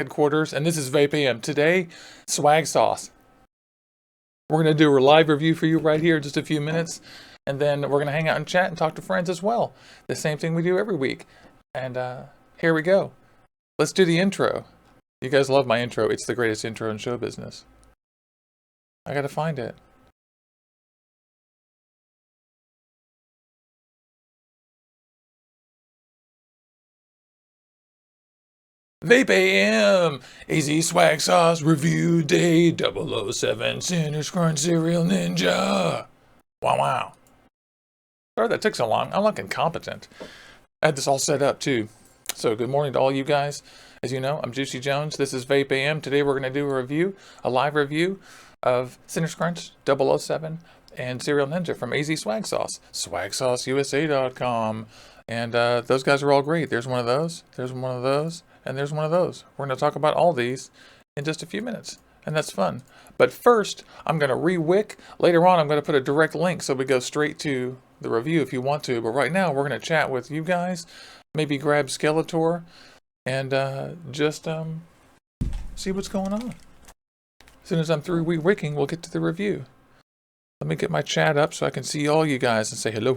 headquarters, and this is VapeAM. Today, Swaggsauce. We're going to do a live review for you right here in just a few minutes, and then we're going to hang out and chat and talk to friends as well. The same thing we do every week. And here we go. Let's do the intro. You guys love my intro. It's the greatest intro in show business. I got to find it. VapeAM, AZ Swaggsauce Review Day 007 Cinnamon Crunch Cereal Ninja. Wow. Sorry that took so long. I'm like incompetent. I had this all set up too. So good morning to all you guys. As you know, I'm Juicy Jones. This is VapeAM. Today we're going to do a live review of Cinnamon Crunch 007 and Cereal Ninja from AZ Swaggsauce. SwaggsauceUSA.com. And those guys are all great. There's one of those. There's one of those. And there's one of those. We're going to talk about all these in just a few minutes, and that's fun. But first, I'm going to re-wick. Later on, I'm going to put a direct link so we go straight to the review if you want to. But right now, we're going to chat with you guys, maybe grab Skeletor, and just see what's going on. As soon as I'm through re-wicking, we'll get to the review. Let me get my chat up so I can see all you guys and say hello.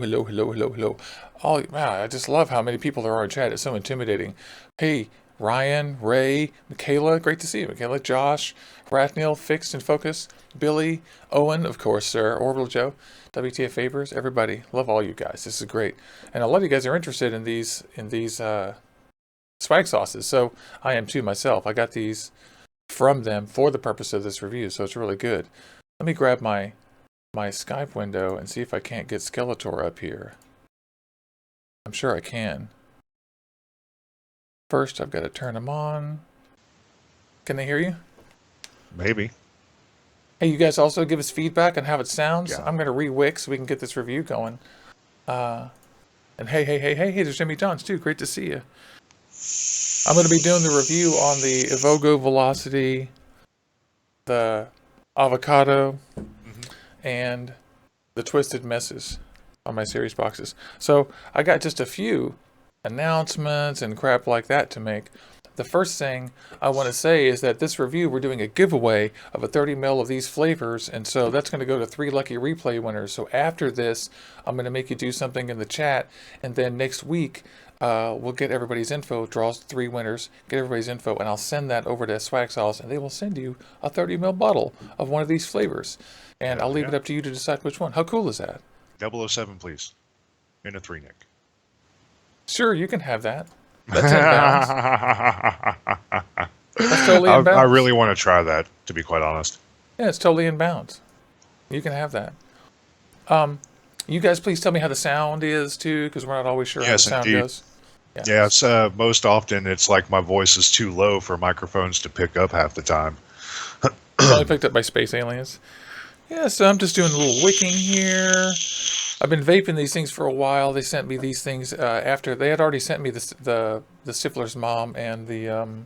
Wow, I just love how many people there are in chat. It's so intimidating. Hey, Ryan, Ray, Michaela, great to see you. Michaela, Josh, Rathnil, Fixed and Focus, Billy, Owen, of course, sir, Orbital Joe, WTF Favors, everybody. Love all you guys. This is great. And a lot of you guys are interested in these swag sauces. So I am too myself. I got these from them for the purpose of this review. So it's really good. Let me grab my Skype window and see if I can't get Skeletor up here. I'm sure I can. First, I've got to turn them on. Can they hear you? Maybe. Hey, you guys also give us feedback on how it sounds. Yeah. I'm going to re-wick so we can get this review going. And hey, there's Jimmy Johns too. Great to see you. I'm going to be doing the review on the Evogo Velocity, the Avocado, and the Twisted Messes on my series boxes. So I got just a few announcements and crap like that to make. The first thing I want to say is that this review, we're doing a giveaway of a 30 ml of these flavors, and so that's going to go to 3 lucky replay winners. So after this, I'm going to make you do something in the chat, and then next week we'll get everybody's info, draw 3 winners, get everybody's info, and I'll send that over to Swaggsauce, and they will send you a 30 ml bottle of one of these flavors. And I'll leave it up to you to decide which one. How cool is that? 007, please. In a 3, Nick. Sure, you can have that. That's in bounds. That's totally in bounds. I really want to try that, to be quite honest. Yeah, it's totally in bounds. You can have that. You guys please tell me how the sound is, too, because we're not always sure how the sound goes. Yeah, it's, most often it's like my voice is too low for microphones to pick up half the time. It's only picked up by space aliens. Yeah, so I'm just doing a little wicking here. I've been vaping these things for a while. They sent me these things after they had already sent me the Stifler's mom and the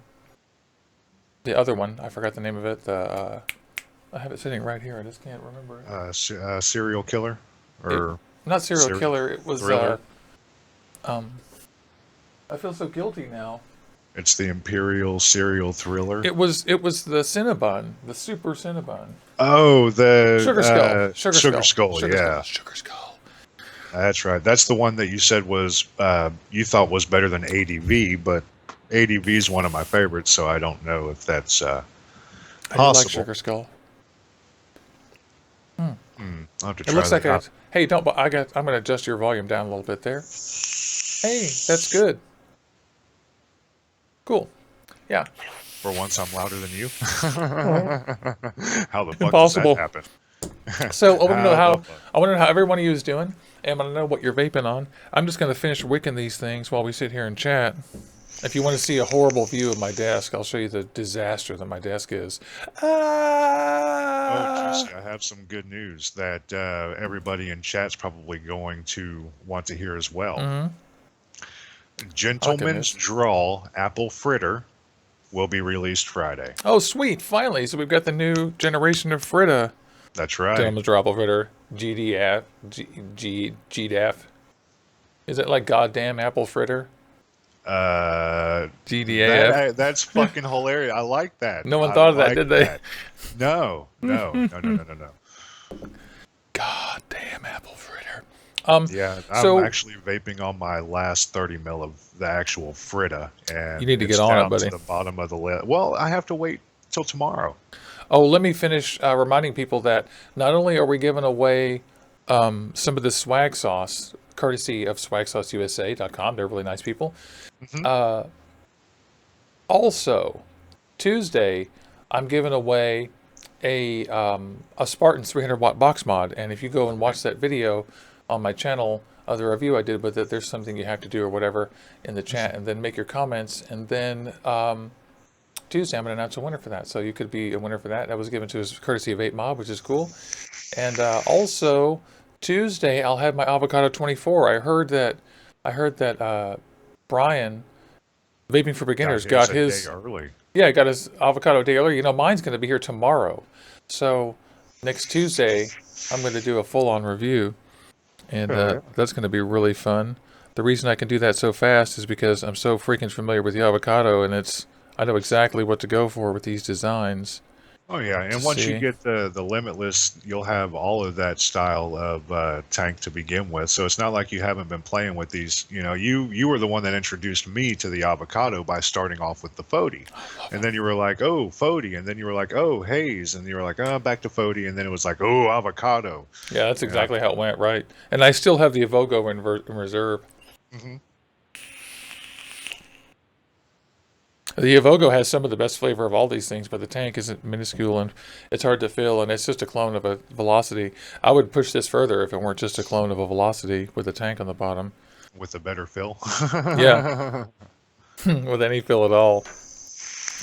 other one. I forgot the name of it. I have it sitting right here. I just can't remember it. Serial killer, or not serial killer. It was thriller? I feel so guilty now. It's the Imperial Serial Thriller. It was the Cinnabon, the Super Cinnabon. Oh, the Sugar Skull. Sugar Skull. Yeah. Sugar Skull. That's right. That's the one that you said was you thought was better than ADV, but ADV is one of my favorites, so I don't know if that's I possible. like Sugar Skull. I'll have to try It looks that like out. hey, I'm going to adjust your volume down a little bit there. Hey, that's good. Cool. Yeah. For once, I'm louder than you. How the fuck Impossible. does that happen? So I want to know how every one of you is doing, and I want to know what you're vaping on. I'm just going to finish wicking these things while we sit here and chat. If you want to see a horrible view of my desk, I'll show you the disaster that my desk is. Oh, Juicy, I have some good news that everybody in chat's probably going to want to hear as well. Gentleman's Draw Apple Fritter will be released Friday. Oh, sweet. Finally. So we've got the new generation of Fritta. That's right. Gentleman's Draw Apple Fritter. GDF. Is it like goddamn apple fritter? GDAF. That's fucking hilarious. I like that. No one I thought of that, like did they? that. No, no, no, no, no, no, no. God damn apple fritter. Yeah, I'm So actually vaping on my last 30 mil of the actual Fritta, you and need to get it's on it, down to buddy. the bottom of the list. Well, I have to wait till tomorrow. Oh, let me finish reminding people that not only are we giving away some of the swag sauce, courtesy of swagsauceusa.com, they're really nice people. Hmm. Also, Tuesday, I'm giving away a Spartan 300 watt box mod, and if you go and watch that video on my channel, the review I did with it, there's something you have to do or whatever in the chat, and then make your comments, and then Tuesday I'm going to announce a winner for that. So you could be a winner for that. That was given to us courtesy of Vape Mob, which is cool. And also Tuesday I'll have my avocado 24. I heard that Brian, Vaping for Got Beginners, his got a day his. early. Yeah, got his avocado a day earlier. You know, mine's going to be here tomorrow. So next Tuesday, I'm going to do a full-on review, and Oh, yeah. that's going to be really fun. The reason I can do that so fast is because I'm so freaking familiar with the avocado, and I know exactly what to go for with these designs. Oh yeah, To and once you see. get the Limitless, you'll have all of that style of tank to begin with. So it's not like you haven't been playing with these. You know, you were the one that introduced me to the avocado by starting off with the Fody, and then you were like, oh Fody, and then you were like, oh Haze, and you were like, oh back to Fody, and then it was like, oh avocado. Yeah, that's You know. exactly how it went, right? And I still have the Evogo in reserve. Hmm. The Evogo has some of the best flavor of all these things, but the tank isn't minuscule and it's hard to fill, and it's just a clone of a Velocity. I would push this further if it weren't just a clone of a Velocity with a tank on the bottom. With a better fill. Yeah, with any fill at all.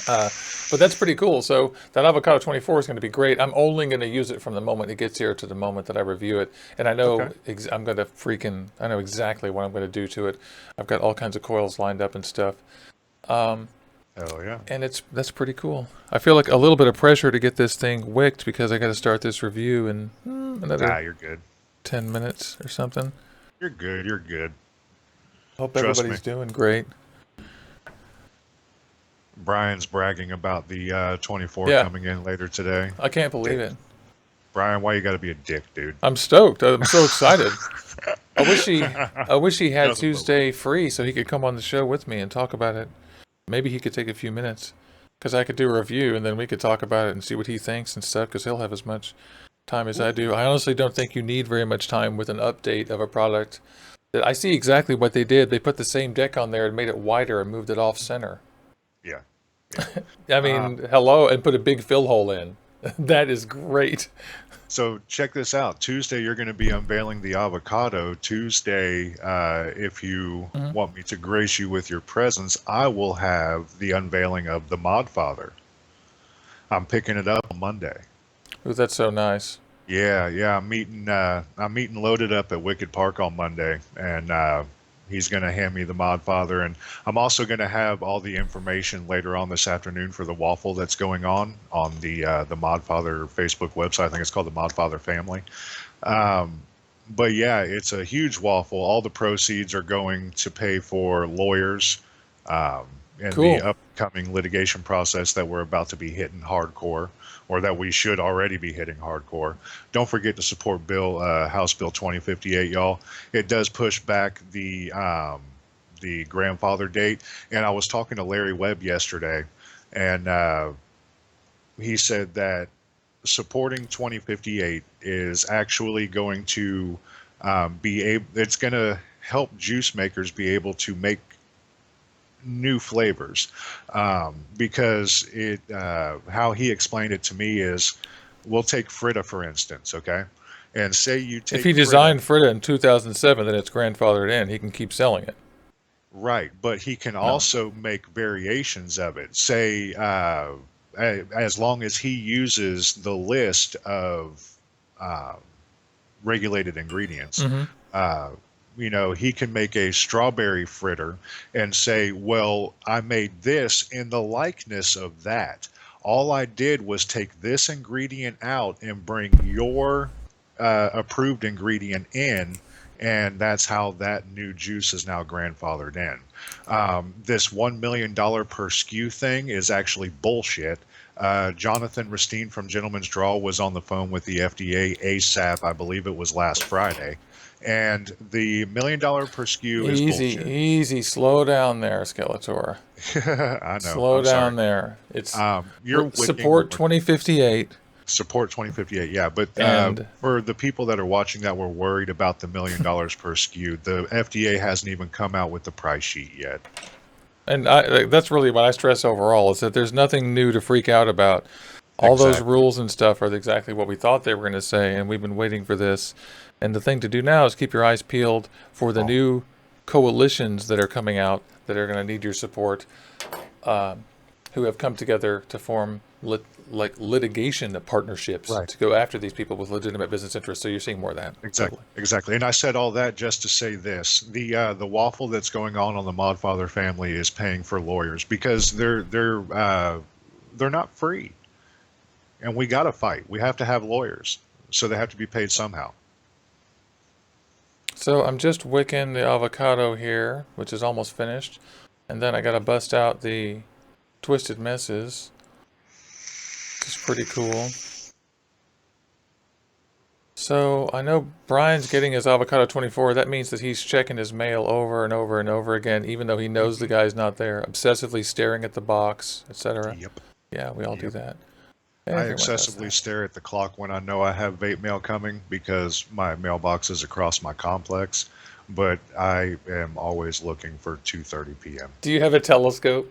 But that's pretty cool. So that Avocado 24 is going to be great. I'm only going to use it from the moment it gets here to the moment that I review it. And I know Okay. I know exactly what I'm going to do to it. I've got all kinds of coils lined up and stuff. Um, Hell yeah. and that's pretty cool. I feel like a little bit of pressure to get this thing wicked because I got to start this review in Nah, another you're good. 10 minutes or something. You're good. You're good. Hope Trust me. everybody's doing great. Brian's bragging about the 24 Yeah, coming in later today. I can't believe Dick. it. Brian, why you got to be a dick, dude? I'm stoked. I'm so excited. I wish he had Nothing but Tuesday free so he could come on the show with me and talk about it. Maybe he could take a few minutes because I could do a review and then we could talk about it and see what he thinks and stuff because he'll have as much time as I do. I honestly don't think you need very much time with an update of a product. I see exactly what they did. They put the same deck on there and made it wider and moved it off center. Yeah. I mean, hello, and put a big fill hole in. That is great. So check this out. Tuesday, you're going to be unveiling the avocado. Tuesday, if you Hmm. want me to grace you with your presence, I will have the unveiling of the Modfather. I'm picking it up on Monday. Ooh, that's so nice. Yeah, yeah. I'm meeting loaded up at Wicked Park on Monday, and he's going to hand me the Modfather, and I'm also going to have all the information later on this afternoon for the waffle that's going on the Modfather Facebook website. I think it's called the Modfather Family. But yeah, it's a huge waffle. All the proceeds are going to pay for lawyers in the Cool. upcoming litigation process that we're about to be hitting hardcore, or that we should already be hitting hardcore. Don't forget to support House Bill 2058, y'all. It does push back the grandfather date. And I was talking to Larry Webb yesterday, and he said that supporting 2058 is actually going to it's going to help juice makers be able to make new flavors, because how he explained it to me is, we'll take Fritta for instance, okay, and say you If take he Fritta, designed Fritta in 2007, then it's grandfathered in. He can keep selling it. right, but he can No. also make variations of it, say as long as he uses the list of uh, regulated ingredients. Hmm. Uh, he can make a strawberry fritter and say, well, I made this in the likeness of that. All I did was take this ingredient out and bring your approved ingredient in, and that's how that new juice is now grandfathered in. This $1 million per SKU thing is actually bullshit. Jonathan Ristine from Gentleman's Draw was on the phone with the FDA ASAP, I believe it was last Friday, and the $1 million per SKU is Easy, bullshit. easy. Slow down there, Skeletor. I know. Slow I'm down sorry. there. It's You're support 2058. Support 2058, yeah. But And for the people that are watching that were worried about the $1 million per SKU, the FDA hasn't even come out with the price sheet yet. And that's really what I stress overall, is that there's nothing new to freak out about. All those rules and stuff are exactly what we thought they were going to say, and we've been waiting for this. And the thing to do now is keep your eyes peeled for the new coalitions that are coming out that are going to need your support, who have come together to form litigation partnerships to go after these people with legitimate business interests. So you're seeing more of that. Exactly. And I said all that just to say this: the waffle that's going on the Modfather family is paying for lawyers because they're not free, and we got to fight. We have to have lawyers, so they have to be paid somehow. So I'm just wicking the avocado here, which is almost finished, and then I got to bust out the twisted messes. Which is pretty cool. So I know Brian's getting his avocado 24. That means that he's checking his mail over and over and over again, even though he knows the guy's not there, obsessively staring at the box, etc. Yep. Yeah, we all do that. I excessively stare at the clock when I know I have vape mail coming because my mailbox is across my complex, but I am always looking for 2:30 p.m. Do you have a telescope?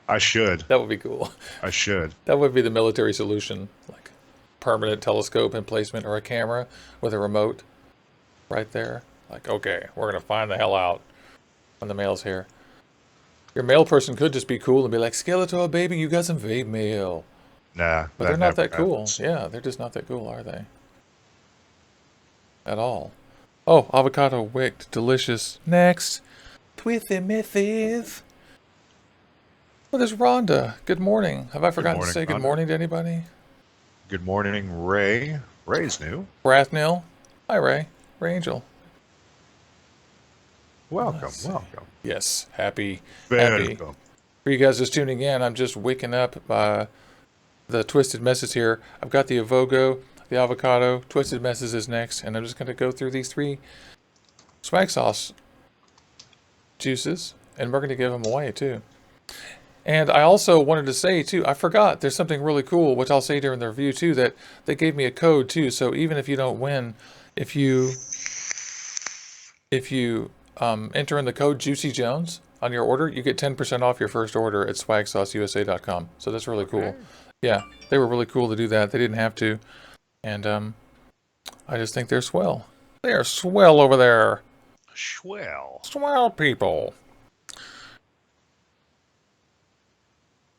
I should. That would be cool. I should. That would be the military solution, like permanent telescope and placement, or a camera with a remote right there. Like, okay, we're going to find the hell out when the mail's here. Your mail person could just be cool and be like, Skeletor, baby, you got some vape mail. Nah. But they're not that cool. Yeah, they're just not that cool, are they? At all. Oh, avocado wicked. Delicious. Next. Twithy Mythies. Oh, there's Rhonda. Good morning. Have I forgotten to say good morning to anybody? Good morning, Ray. Ray's new. Brathnil. Hi, Ray. Ray Angel. Welcome. Yes, happy. Welcome. For you guys just tuning in, I'm just wicking up the twisted messes here. I've got the Avogo, the avocado, twisted messes is next, and I'm just going to go through these 3 Swaggsauce juices, and we're going to give them away too. And I also wanted to say too, I forgot, there's something really cool, which I'll say during the review too, that they gave me a code too. So even if you don't win, if you enter in the code Juicy Jones on your order, you get 10% off your first order at swagsauceusa.com. So that's really cool. Yeah, they were really cool to do that. They didn't have to. And I just think they're swell. They are swell over there. Swell people.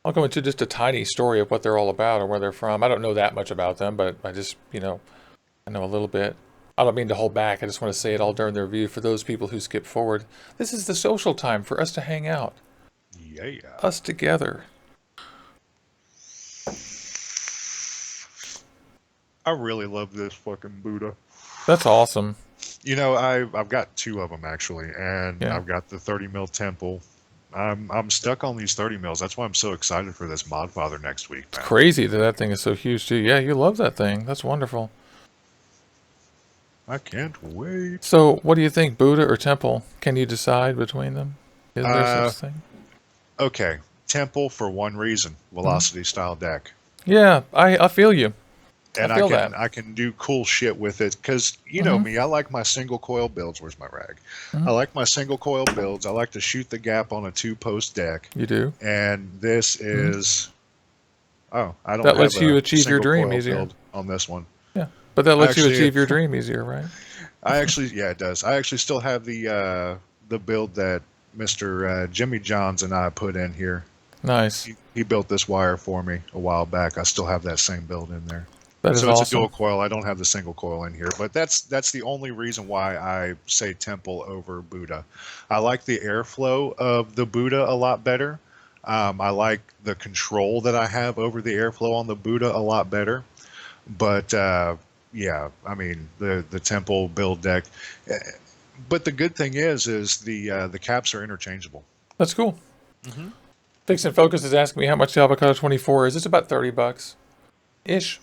I'll go into just a tiny story of what they're all about or where they're from. I don't know that much about them, but I just, I know a little bit. I don't mean to hold back. I just want to say it all during the review for those people who skip forward. This is the social time for us to hang out. Yeah. Us together. I really love this fucking Buddha. That's awesome. I've got 2 of them actually, and I've got the 30 mil Temple. I'm stuck on these 30 mils. That's why I'm so excited for this Modfather next week, man. It's crazy that thing is so huge too. Yeah, you love that thing. That's wonderful. I can't wait. So, what do you think, Buddha or Temple? Can you decide between them? Is there such thing? Okay, Temple for one reason: velocity style deck. Yeah, I feel you. And I can do cool shit with it because you know me. I like my single coil builds. Where's my rag? I like my single coil builds. I like to shoot the gap on a 2-post deck. You do. And this is. Oh, I don't. That lets you achieve your dream easier on this one. Yeah, but that lets you achieve your dream easier, right? It does. I actually still have the build that Mr. Jimmy Johns and I put in here. Nice. He built this wire for me a while back. I still have that same build in there. So it's a dual coil. I don't have the single coil in here, but that's the only reason why I say Temple over Buddha. I like the airflow of the Buddha a lot better. I like the control that I have over the airflow on the Buddha a lot better. But Yeah, I mean the Temple build deck, Eh, but the good thing is the caps are interchangeable. That's cool. Mm-hmm. Fix and Focus is asking me how much the Avocado 24 is. It's about 30 bucks ish.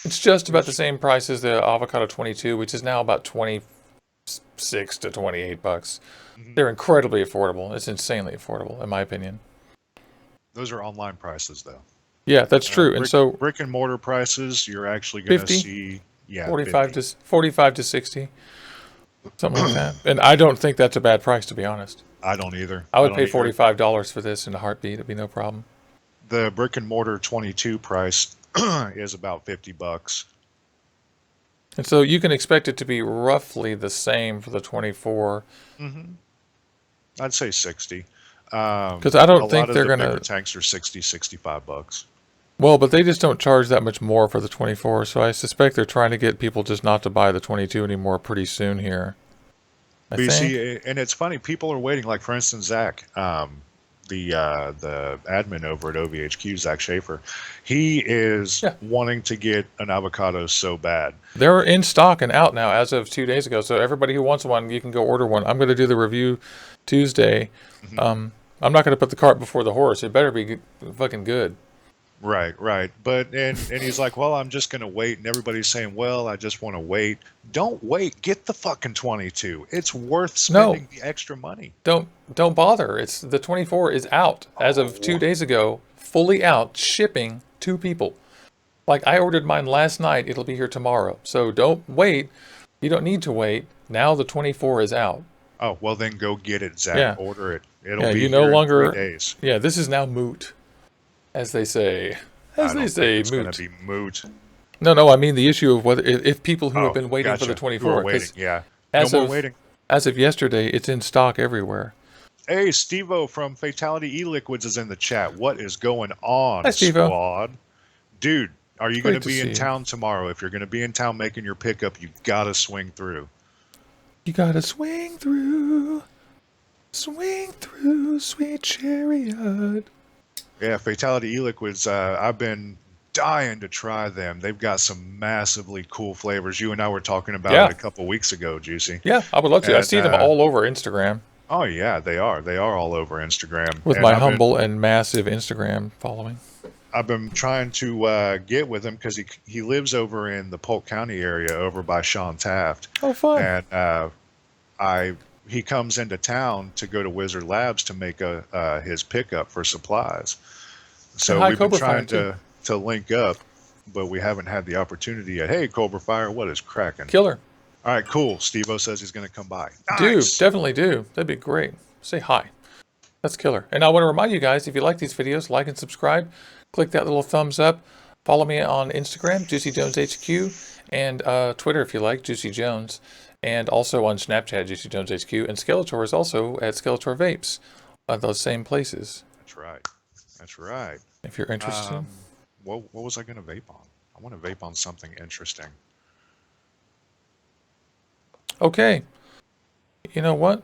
It's just about the same price as the Avocado 22, which is now about 26 to 28 bucks. Mm-hmm. They're incredibly affordable. It's insanely affordable, in my opinion. Those are online prices, though. Yeah, that's true. And so Brick and mortar prices, you're actually going to 50, see, yeah, 45 50. to 45 to 60, something like that. And I don't think that's a bad price, to be honest. I don't either. I I would don't pay either. $45 for this in a heartbeat. It'd be no problem. The brick and mortar 22 price is about 50 bucks. And so you can expect it to be roughly the same for the 24. Mm-hmm. I'd say 60. Because I A don't lot think of they're the going bigger to. tanks are 60, 65 bucks. Well, but they just don't charge that much more for the 24. So I suspect they're trying to get people just not to buy the 22 anymore pretty soon here. I But you think. see, and it's funny, people are waiting. Like for instance, Zach, the admin over at OVHQ, Zach Schaefer, he is Yeah. wanting to get an avocado so bad. They're in stock and out now as of 2 days ago. So everybody who wants one, you can go order one. I'm going to do the review Tuesday. Mhm. I'm not going to put the cart before the horse. It better be fucking good. Right, right. But and he's like, well, I'm just gonna wait, and everybody's saying, well, I just want to wait. Don't wait. Get the fucking 22. It's worth No, spending the extra money. don't bother. It's the 24 is out as of Oh, 2 days ago, fully out, shipping to people. Like I ordered mine last night. It'll be here tomorrow. So don't wait. You don't need to wait. Now the 24 is out. oh, well then go get it, Zach. Yeah. Order it. It'll Yeah, be you no here in longer. 3 days. Yeah, this is now moot, as they say. As I they don't think say, it's gonna moot. be moot. No, I mean the issue of whether if people who have Oh, been waiting for the gotcha. Who are 24, waiting? because Yeah. No as more of waiting. as of yesterday, it's in stock everywhere. Hey, Steve-O from Fatality E-Liquids is in the chat. What is going on, Hi, Steve-O. squad? Dude, are you going Great to to be see in you. town tomorrow? If you're going to be in town making your pickup, you got to swing through. You gotta swing through, sweet chariot. Yeah, Fatality E-Liquids, I've been dying to try them. They've got some massively cool flavors. You and I were talking about Yeah, it a couple weeks ago, Juicy. yeah, I would love to. I And see them all over Instagram oh yeah, they are. They are all over Instagram. with And my humble and massive Instagram following. I've been trying to get with him because he lives over in the Polk County area, over by Sean Taft, Oh, fun. and I he comes into town to go to Wizard Labs to make his pickup for supplies. And So hi, we've been Cobra Fire, trying too. to link up, but we haven't had the opportunity yet. Hey, Cobra Fire, what is cracking? Killer. All right, cool. Steve-O says he's going to come by. Do, Nice. definitely do. That'd be great. Say hi. That's killer. And I want to remind you guys, if you like these videos, like and subscribe. Click that little thumbs up. Follow me on Instagram, JuicyJonesHQ, and Twitter if you like, Juicy Jones. And also on Snapchat, JuicyJonesHQ. And Skeletor is also at Skeletor Vapes, those same places, That's right. That's right. if you're interested. What was I going to vape on? I want to vape on something interesting. Okay. You know what?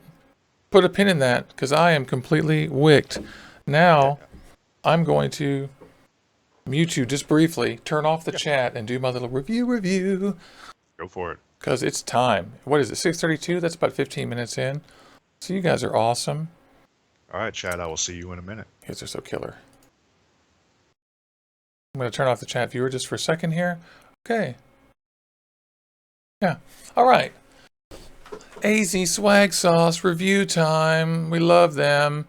Put a pin in that, because I am completely wicked. Now, I'm going to mute you just briefly, turn off the chat, and do my little review, Go for it. because it's time. What is it, 6:32? That's about 15 minutes in. So you guys are awesome. All right, Chad, I will see you in a minute. You guys are so killer. I'm going to turn off the chat viewer just for a second here. Okay. Yeah. All right. AZ Swaggsauce review time. We love them.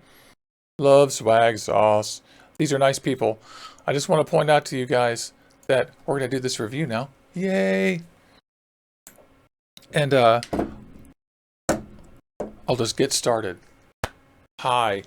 Love Swaggsauce. These are nice people. I just want to point out to you guys that we're going to do this review now. Yay. And I'll just get started. Hi.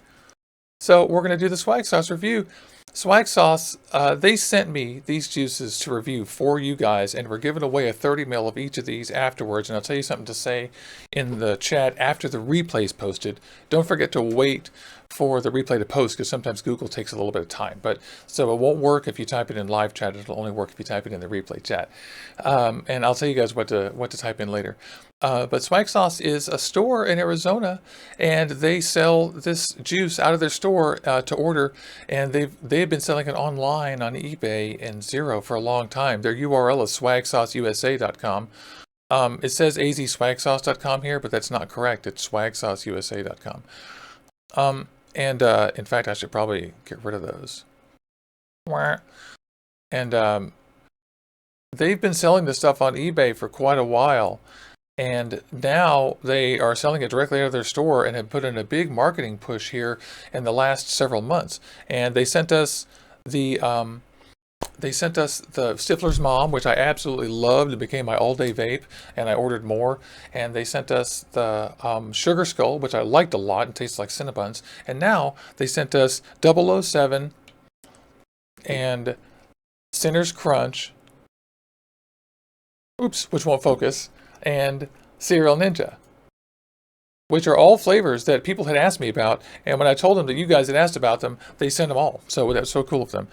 So we're going to do the Swaggsauce review. Swaggsauce, they sent me these juices to review for you guys, and we're giving away a 30 ml of each of these afterwards. And I'll tell you something to say in the chat after the replay's posted. Don't forget to wait for the replay to post, because sometimes Google takes a little bit of time. But so it won't work if you type it in live chat. It'll only work if you type it in the replay chat. And I'll tell you guys what to type in later. But Swaggsauce is a store in Arizona, and they sell this juice out of their store to order. And they've been selling it online on eBay and Zero for a long time. Their URL is swagsauceusa.com. It says azswagsauce.com here, but that's not correct. It's swagsauceusa.com. In fact, I should probably get rid of those. And they've been selling this stuff on eBay for quite a while, and now they are selling it directly out of their store and have put in a big marketing push here in the last several months. And they sent us the Stifler's Mom, which I absolutely loved. It became my all-day vape, and I ordered more. And they sent us the Sugar Skull, which I liked a lot and tastes like Cinnabons. And now they sent us 007 and Sinner's Crunch, which won't focus, and Serial Ninja, which are all flavors that people had asked me about. And when I told them that you guys had asked about them, they sent them all. So that's so cool of them.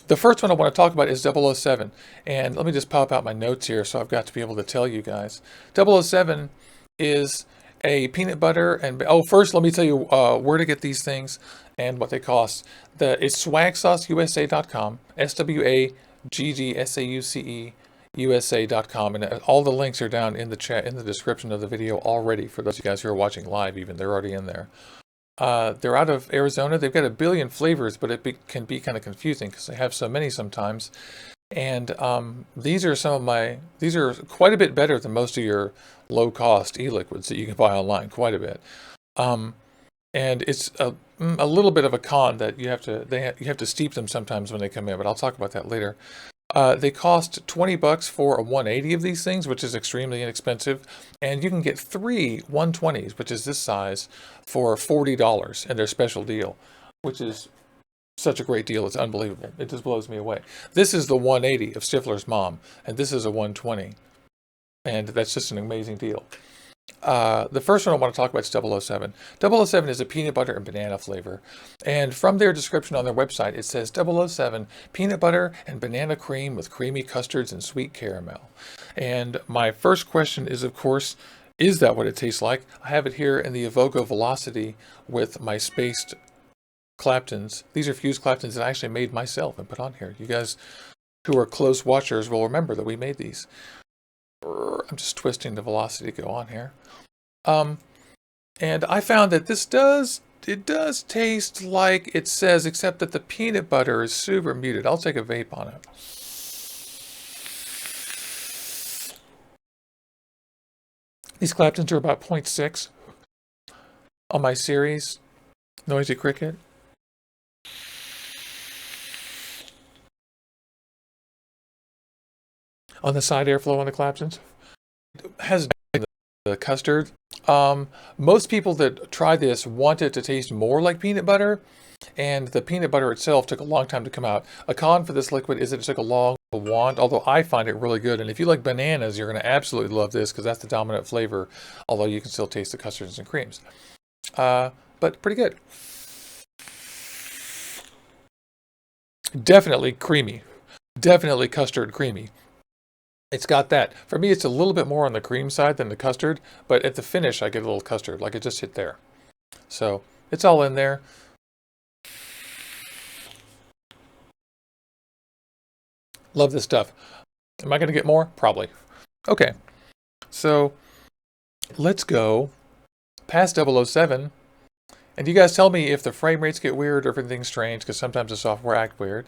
The first one I want to talk about is 007. And let me just pop out my notes here so I've got to be able to tell you guys. 007 is a peanut butter and... Oh, first let me tell you where to get these things and what they cost. It's swagsauceusa.com, SWAGGSAUCE USA.com, and all the links are down in the chat, in the description of the video already. For those of you guys who are watching live, even they're already in there. They're out of Arizona. They've got a billion flavors, but it can be kind of confusing because they have so many sometimes. And these are these are quite a bit better than most of your low-cost e-liquids that you can buy online, quite a bit. And it's a little bit of a con that you have to steep them sometimes when they come in, but I'll talk about that later. They cost $20 for a 180 of these things, which is extremely inexpensive. And you can get 3 120s, which is this size, for $40 in their special deal, which is such a great deal. It's unbelievable. It just blows me away. This is the 180 of Stifler's Mom, and this is a 120. And that's just an amazing deal. The first one I want to talk about is 007. 007 is a peanut butter and banana flavor. And from their description on their website, it says 007 peanut butter and banana cream with creamy custards and sweet caramel. And my first question is, of course, is that what it tastes like? I have it here in the Evoco Velocity with my spaced Claptons. These are fused Claptons that I actually made myself and put on here. You guys who are close watchers will remember that we made these. I'm just twisting the velocity to go on here. And I found that this does taste like it says, except that the peanut butter is super muted. I'll take a vape on it. These Claptons are about 0.6 on my series, Noisy Cricket. On the side airflow on the Claptons. It has the custard. Most people that try this want it to taste more like peanut butter, and the peanut butter itself took a long time to come out. A con for this liquid is that it took a long want, although I find it really good. And if you like bananas, you're going to absolutely love this because that's the dominant flavor, although you can still taste the custards and creams. But pretty good. Definitely creamy. Definitely custard creamy. It's got that. For me, it's a little bit more on the cream side than the custard, but at the finish, I get a little custard, like it just hit there. So it's all in there. Love this stuff. Am I going to get more? Probably. Okay. So let's go past 007. And you guys tell me if the frame rates get weird or if anything's strange, because sometimes the software acts weird.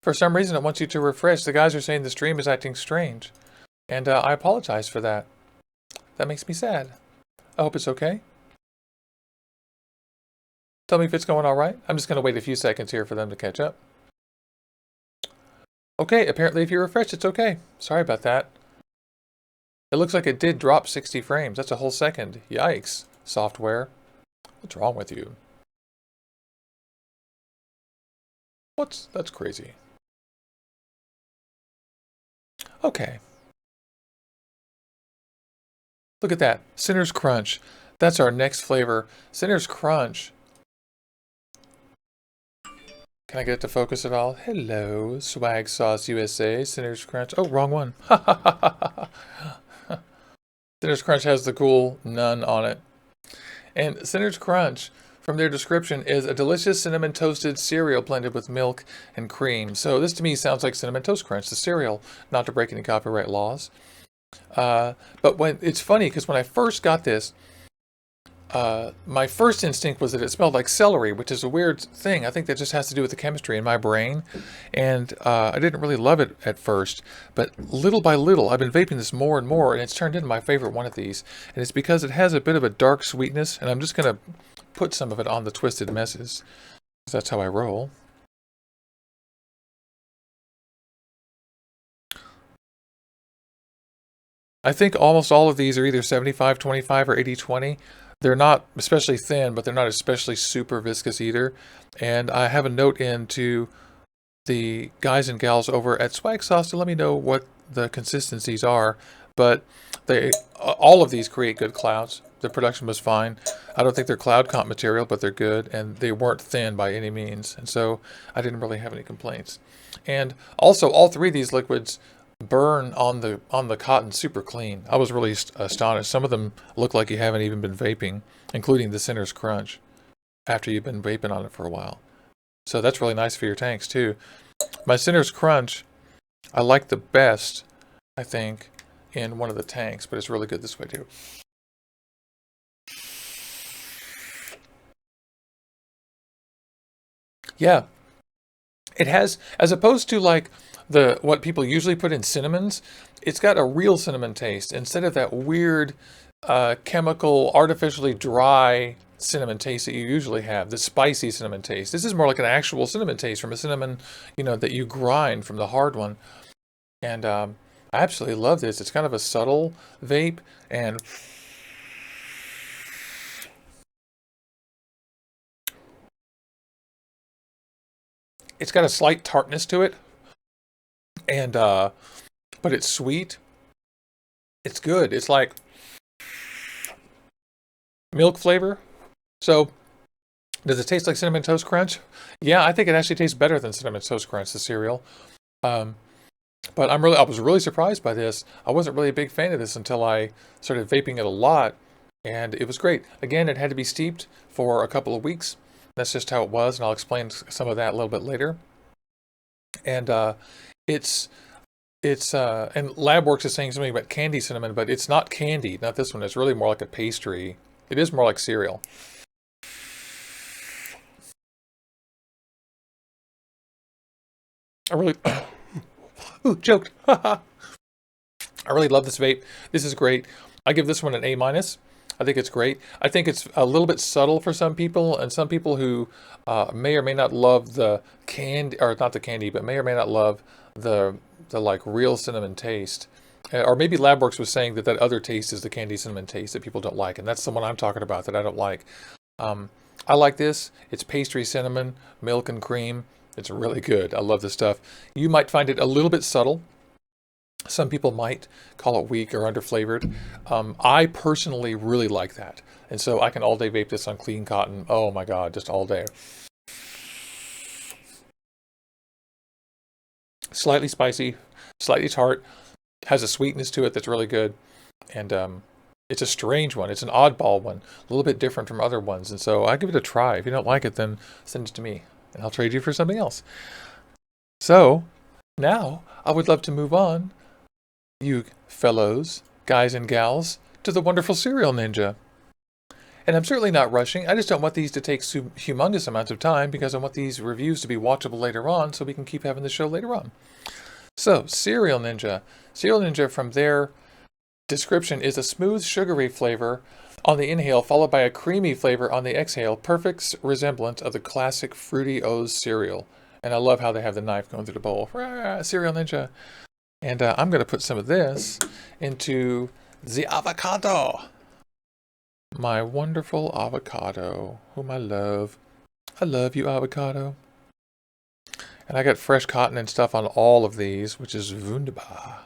For some reason, it wants you to refresh. The guys are saying the stream is acting strange. And I apologize for that. That makes me sad. I hope it's okay. Tell me if it's going all right. I'm just going to wait a few seconds here for them to catch up. Okay, apparently if you refresh, it's okay. Sorry about that. It looks like it did drop 60 frames. That's a whole second. Yikes, software. What's wrong with you? That's crazy. Okay. Look at that. Sinner's Crunch. That's our next flavor. Sinner's Crunch. Can I get it to focus at all? Hello, Swaggsauce USA, Sinner's Crunch. Oh, wrong one. Sinner's Crunch has the cool none on it. And Sinner's Crunch, from their description, is a delicious cinnamon toasted cereal blended with milk and cream. So this to me sounds like Cinnamon Toast Crunch, the cereal, not to break any copyright laws. But when it's funny because when I first got this, my first instinct was that it smelled like celery, which is a weird thing. I think that just has to do with the chemistry in my brain. And I didn't really love it at first. But little by little, I've been vaping this more and more, and it's turned into my favorite one of these. And it's because it has a bit of a dark sweetness, and I'm just going to put some of it on the Twisted Messes, because that's how I roll. I think almost all of these are either 75-25 or 80-20. They're not especially thin, but they're not especially super viscous either. And I have a note in to the guys and gals over at Swaggsauce to let me know what the consistencies are. But all of these create good clouds. The production was fine. I don't think they're cloud comp material, but they're good, and they weren't thin by any means. And so I didn't really have any complaints. And also, all three of these liquids burn on the cotton super clean. I was really astonished. Some of them look like you haven't even been vaping, including the Sinner's Crunch, after you've been vaping on it for a while. So that's really nice for your tanks too. My Sinner's Crunch, I like the best, I think, in one of the tanks, but it's really good this way too. Yeah, it has, as opposed to like what people usually put in cinnamons, it's got a real cinnamon taste instead of that weird chemical, artificially dry cinnamon taste that you usually have, the spicy cinnamon taste. This is more like an actual cinnamon taste from a cinnamon, that you grind from the hard one. And I absolutely love this. It's kind of a subtle vape, and it's got a slight tartness to it. And but it's sweet. It's good. It's like milk flavor. So does it taste like Cinnamon Toast Crunch? Yeah, I think it actually tastes better than Cinnamon Toast Crunch, the cereal. But I was really surprised by this. I wasn't really a big fan of this until I started vaping it a lot, and it was great. Again, it had to be steeped for a couple of weeks. That's just how it was, and I'll explain some of that a little bit later. And and LabWorks is saying something about candy cinnamon, but it's not candy, not this one. It's really more like a pastry. It is more like cereal. I really, ooh, choked. I really love this vape. This is great. I give this one an A-. I think it's great. I think it's a little bit subtle for some people, and some people who may or may not love the candy, or not the candy, but may or may not love the like real cinnamon taste. Or maybe LabWorks was saying that other taste is the candy cinnamon taste that people don't like, and that's the one I'm talking about that I don't like. I like this. It's pastry cinnamon, milk and cream. It's really good. I love this stuff. You might find it a little bit subtle. Some people might call it weak or underflavored. I personally really like that. And so I can all day vape this on clean cotton. Oh my God, just all day. Slightly spicy, slightly tart, has a sweetness to it that's really good. And it's a strange one. It's an oddball one, a little bit different from other ones. And so I give it a try. If you don't like it, then send it to me and I'll trade you for something else. So now I would love to move on, you fellows, guys and gals, to the wonderful Cereal Ninja. And I'm certainly not rushing. I just don't want these to take humongous amounts of time because I want these reviews to be watchable later on so we can keep having the show later on. So, Cereal Ninja. Cereal Ninja, from their description, is a smooth, sugary flavor on the inhale, followed by a creamy flavor on the exhale. Perfect resemblance of the classic Fruity O's cereal. And I love how they have the knife going through the bowl. Cereal Ninja. And I'm going to put some of this into the avocado. My wonderful avocado, whom I love. I love you, avocado. And I got fresh cotton and stuff on all of these, which is wunderbar.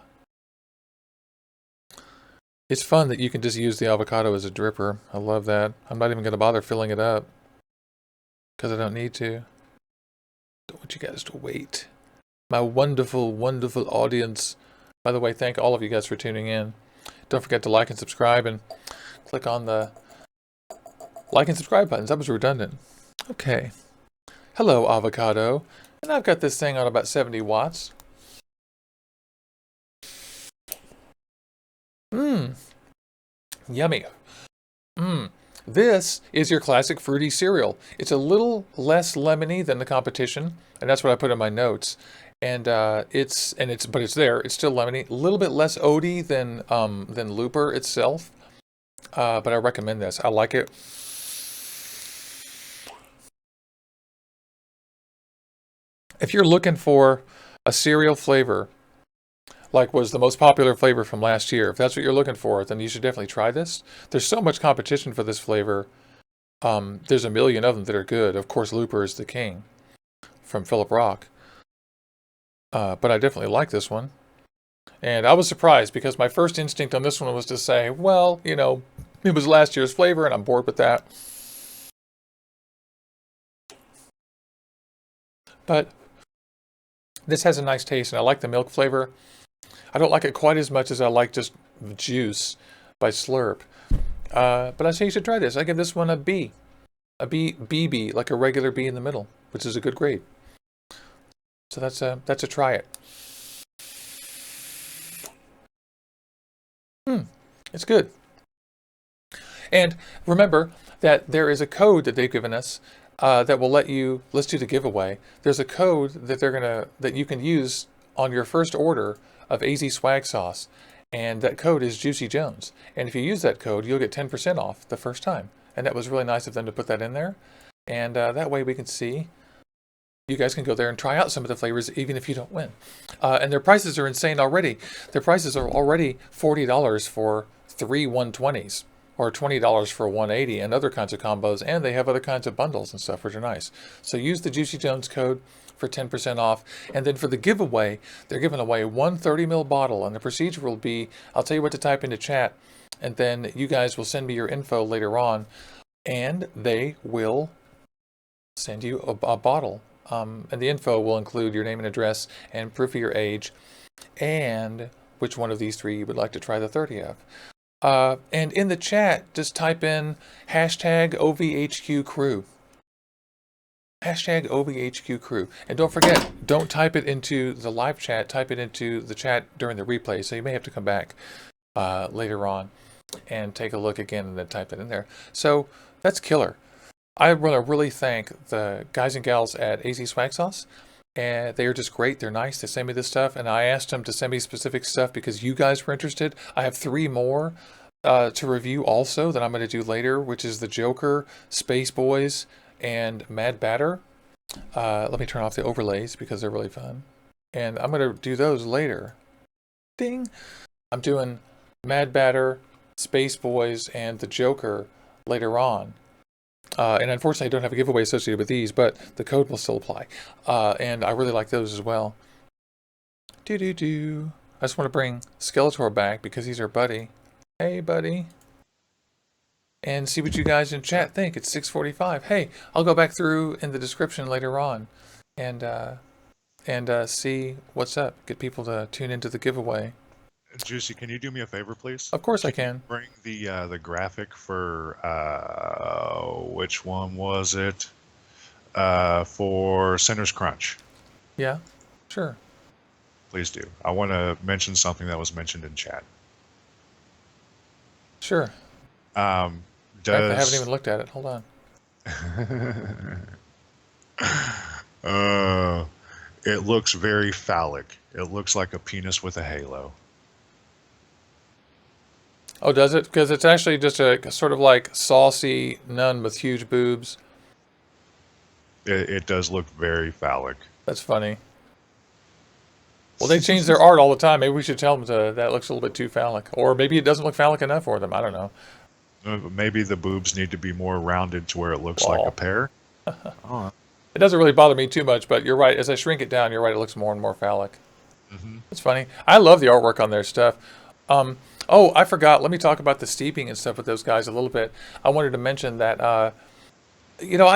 It's fun that you can just use the avocado as a dripper. I love that. I'm not even going to bother filling it up because I don't need to. Don't want you guys to wait. My wonderful, wonderful audience. By the way, thank all of you guys for tuning in. Don't forget to like and subscribe and click on the like and subscribe buttons. That was redundant. Okay. Hello, avocado. And I've got this thing on about 70 watts. Mmm. Yummy. Mmm. This is your classic fruity cereal. It's a little less lemony than the competition, and that's what I put in my notes. And but it's there. It's still lemony. A little bit less oaty than Looper itself. But I recommend this. I like it. If you're looking for a cereal flavor, like was the most popular flavor from last year, if that's what you're looking for, then you should definitely try this. There's so much competition for this flavor. There's a million of them that are good. Of course, Looper is the king from Philip Rock. But I definitely like this one. And I was surprised because my first instinct on this one was to say, well, you know, it was last year's flavor and I'm bored with that. But this has a nice taste and I like the milk flavor. I don't like it quite as much as I like just juice by Slurp. But I say you should try this. I give this one a B. A BB, like a regular B in the middle, which is a good grade. So that's a try it. It's good. And remember that there is a code that they've given us that will let's do the giveaway. There's a code that you can use on your first order of AZ Swaggsauce, and that code is Juicy Jones. And if you use that code, you'll get 10% off the first time. And that was really nice of them to put that in there. And that way we can see. You guys can go there and try out some of the flavors, even if you don't win. And their prices are insane already. Their prices are already $40 for 3 120s, or $20 for 180, and other kinds of combos. And they have other kinds of bundles and stuff, which are nice. So use the Juicy Jones code for 10% off. And then for the giveaway, they're giving away one 30ml bottle. And the procedure will be, I'll tell you what to type into chat, and then you guys will send me your info later on, and they will send you a bottle. And the info will include your name and address and proof of your age and which one of these three you would like to try the 30 of. And in the chat, just type in hashtag OVHQ crew. Hashtag OVHQ crew. And don't forget, don't type it into the live chat, type it into the chat during the replay. So you may have to come back later on and take a look again and then type that in there. So that's killer. I want to really thank the guys and gals at AZ Swaggsauce. And they are just great. They're nice. They send me this stuff. And I asked them to send me specific stuff because you guys were interested. I have 3 more to review also that I'm going to do later, which is the Joker, Space Boys, and Mad Batter. Let me turn off the overlays because they're really fun. And I'm going to do those later. Ding! I'm doing Mad Batter, Space Boys, and the Joker later on. And unfortunately, I don't have a giveaway associated with these, but the code will still apply. And I really like those as well. I just want to bring Skeletor back because he's our buddy. Hey, buddy. And see what you guys in chat think. It's 6:45. Hey, I'll go back through in the description later on and see what's up. Get people to tune into the giveaway. Juicy, can you do me a favor, please? Of course I can. Bring the graphic for which one was it? For Center's Crunch. Yeah, sure. Please do. I want to mention something that was mentioned in chat. Sure. I haven't even looked at it. Hold on. It looks very phallic. It looks like a penis with a halo. Oh, does it? Because it's actually just a sort of like saucy nun with huge boobs. It does look very phallic. That's funny. Well, they change their art all the time. Maybe we should tell them that looks a little bit too phallic. Or maybe it doesn't look phallic enough for them. I don't know. Maybe the boobs need to be more rounded to where it looks like a pear. Oh. It doesn't really bother me too much, but you're right. As I shrink it down, you're right. It looks more and more phallic. Mm-hmm. It's funny. I love the artwork on their stuff. Oh, I forgot. Let me talk about the steeping and stuff with those guys a little bit. I wanted to mention that, I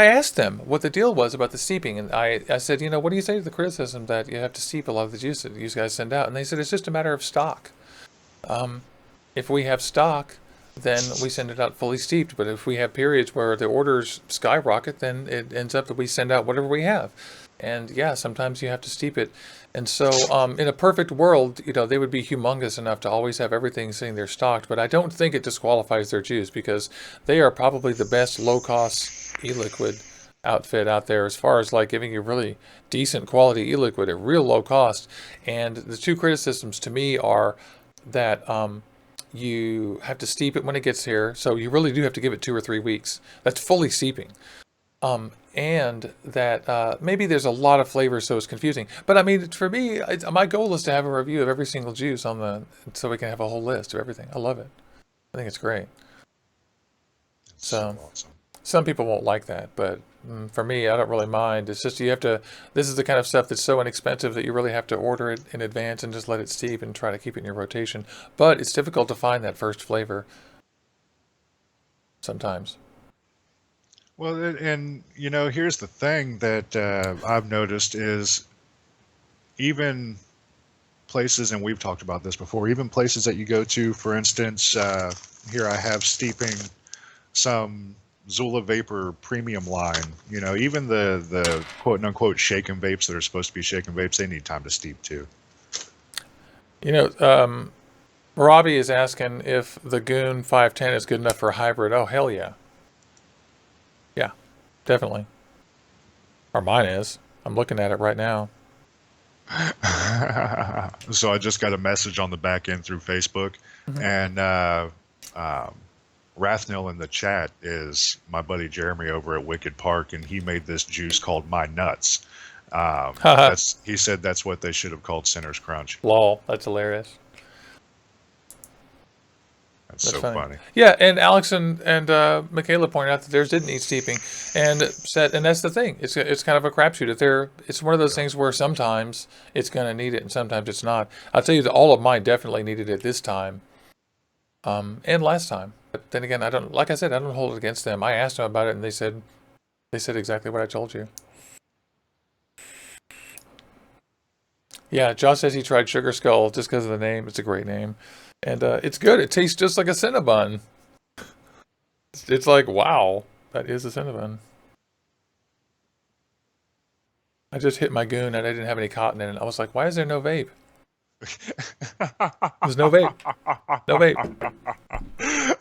asked them what the deal was about the steeping. And I said, what do you say to the criticism that you have to steep a lot of the juice that you guys send out? And they said, it's just a matter of stock. If we have stock, then we send it out fully steeped. But if we have periods where the orders skyrocket, then it ends up that we send out whatever we have. And yeah, sometimes you have to steep it. And so, in a perfect world, they would be humongous enough to always have everything sitting there stocked. But I don't think it disqualifies their juice because they are probably the best low-cost e-liquid outfit out there as far as like giving you really decent quality e-liquid at real low cost. And the two criticisms to me are that you have to steep it when it gets here, so you really do have to give it 2 or 3 weeks. That's fully steeping. And that maybe there's a lot of flavors, so it's confusing. But I mean, for me, my goal is to have a review of every single juice so we can have a whole list of everything. I love it. I think it's great. So awesome. some people won't like that, but for me, I don't really mind. It's just this is the kind of stuff that's so inexpensive that you really have to order it in advance and just let it steep and try to keep it in your rotation. But it's difficult to find that first flavor sometimes. Well, and here's the thing that I've noticed is even places, and we've talked about this before, even places that you go to, for instance, here I have steeping some Zula Vapor premium line. Even the quote unquote shaken vapes that are supposed to be shaken vapes, they need time to steep too. Robbie is asking if the Goon 510 is good enough for a hybrid. Oh, hell yeah. Yeah, definitely. Or mine is. I'm looking at it right now. So I just got a message on the back end through Facebook, and Rathnil in the chat is my buddy Jeremy over at Wicked Park, and he made this juice called My Nuts. He said that's what they should have called Sinner's Crunch. Lol, that's hilarious. That's so funny. Yeah, and Alex and Michaela pointed out that theirs didn't need steeping, and that's the thing. It's kind of a crapshoot. It's one of those things where sometimes it's going to need it and sometimes it's not. I'll tell you that all of mine definitely needed it this time, and last time. But then again, I don't hold it against them. I asked them about it, and they said exactly what I told you. Yeah, Josh says he tried Sugar Skull just because of the name. It's a great name. And it's good. It tastes just like a Cinnabon. It's like, wow, that is a Cinnabon. I just hit my Goon and I didn't have any cotton in it. I was like, why is there no vape? There's no vape. No vape.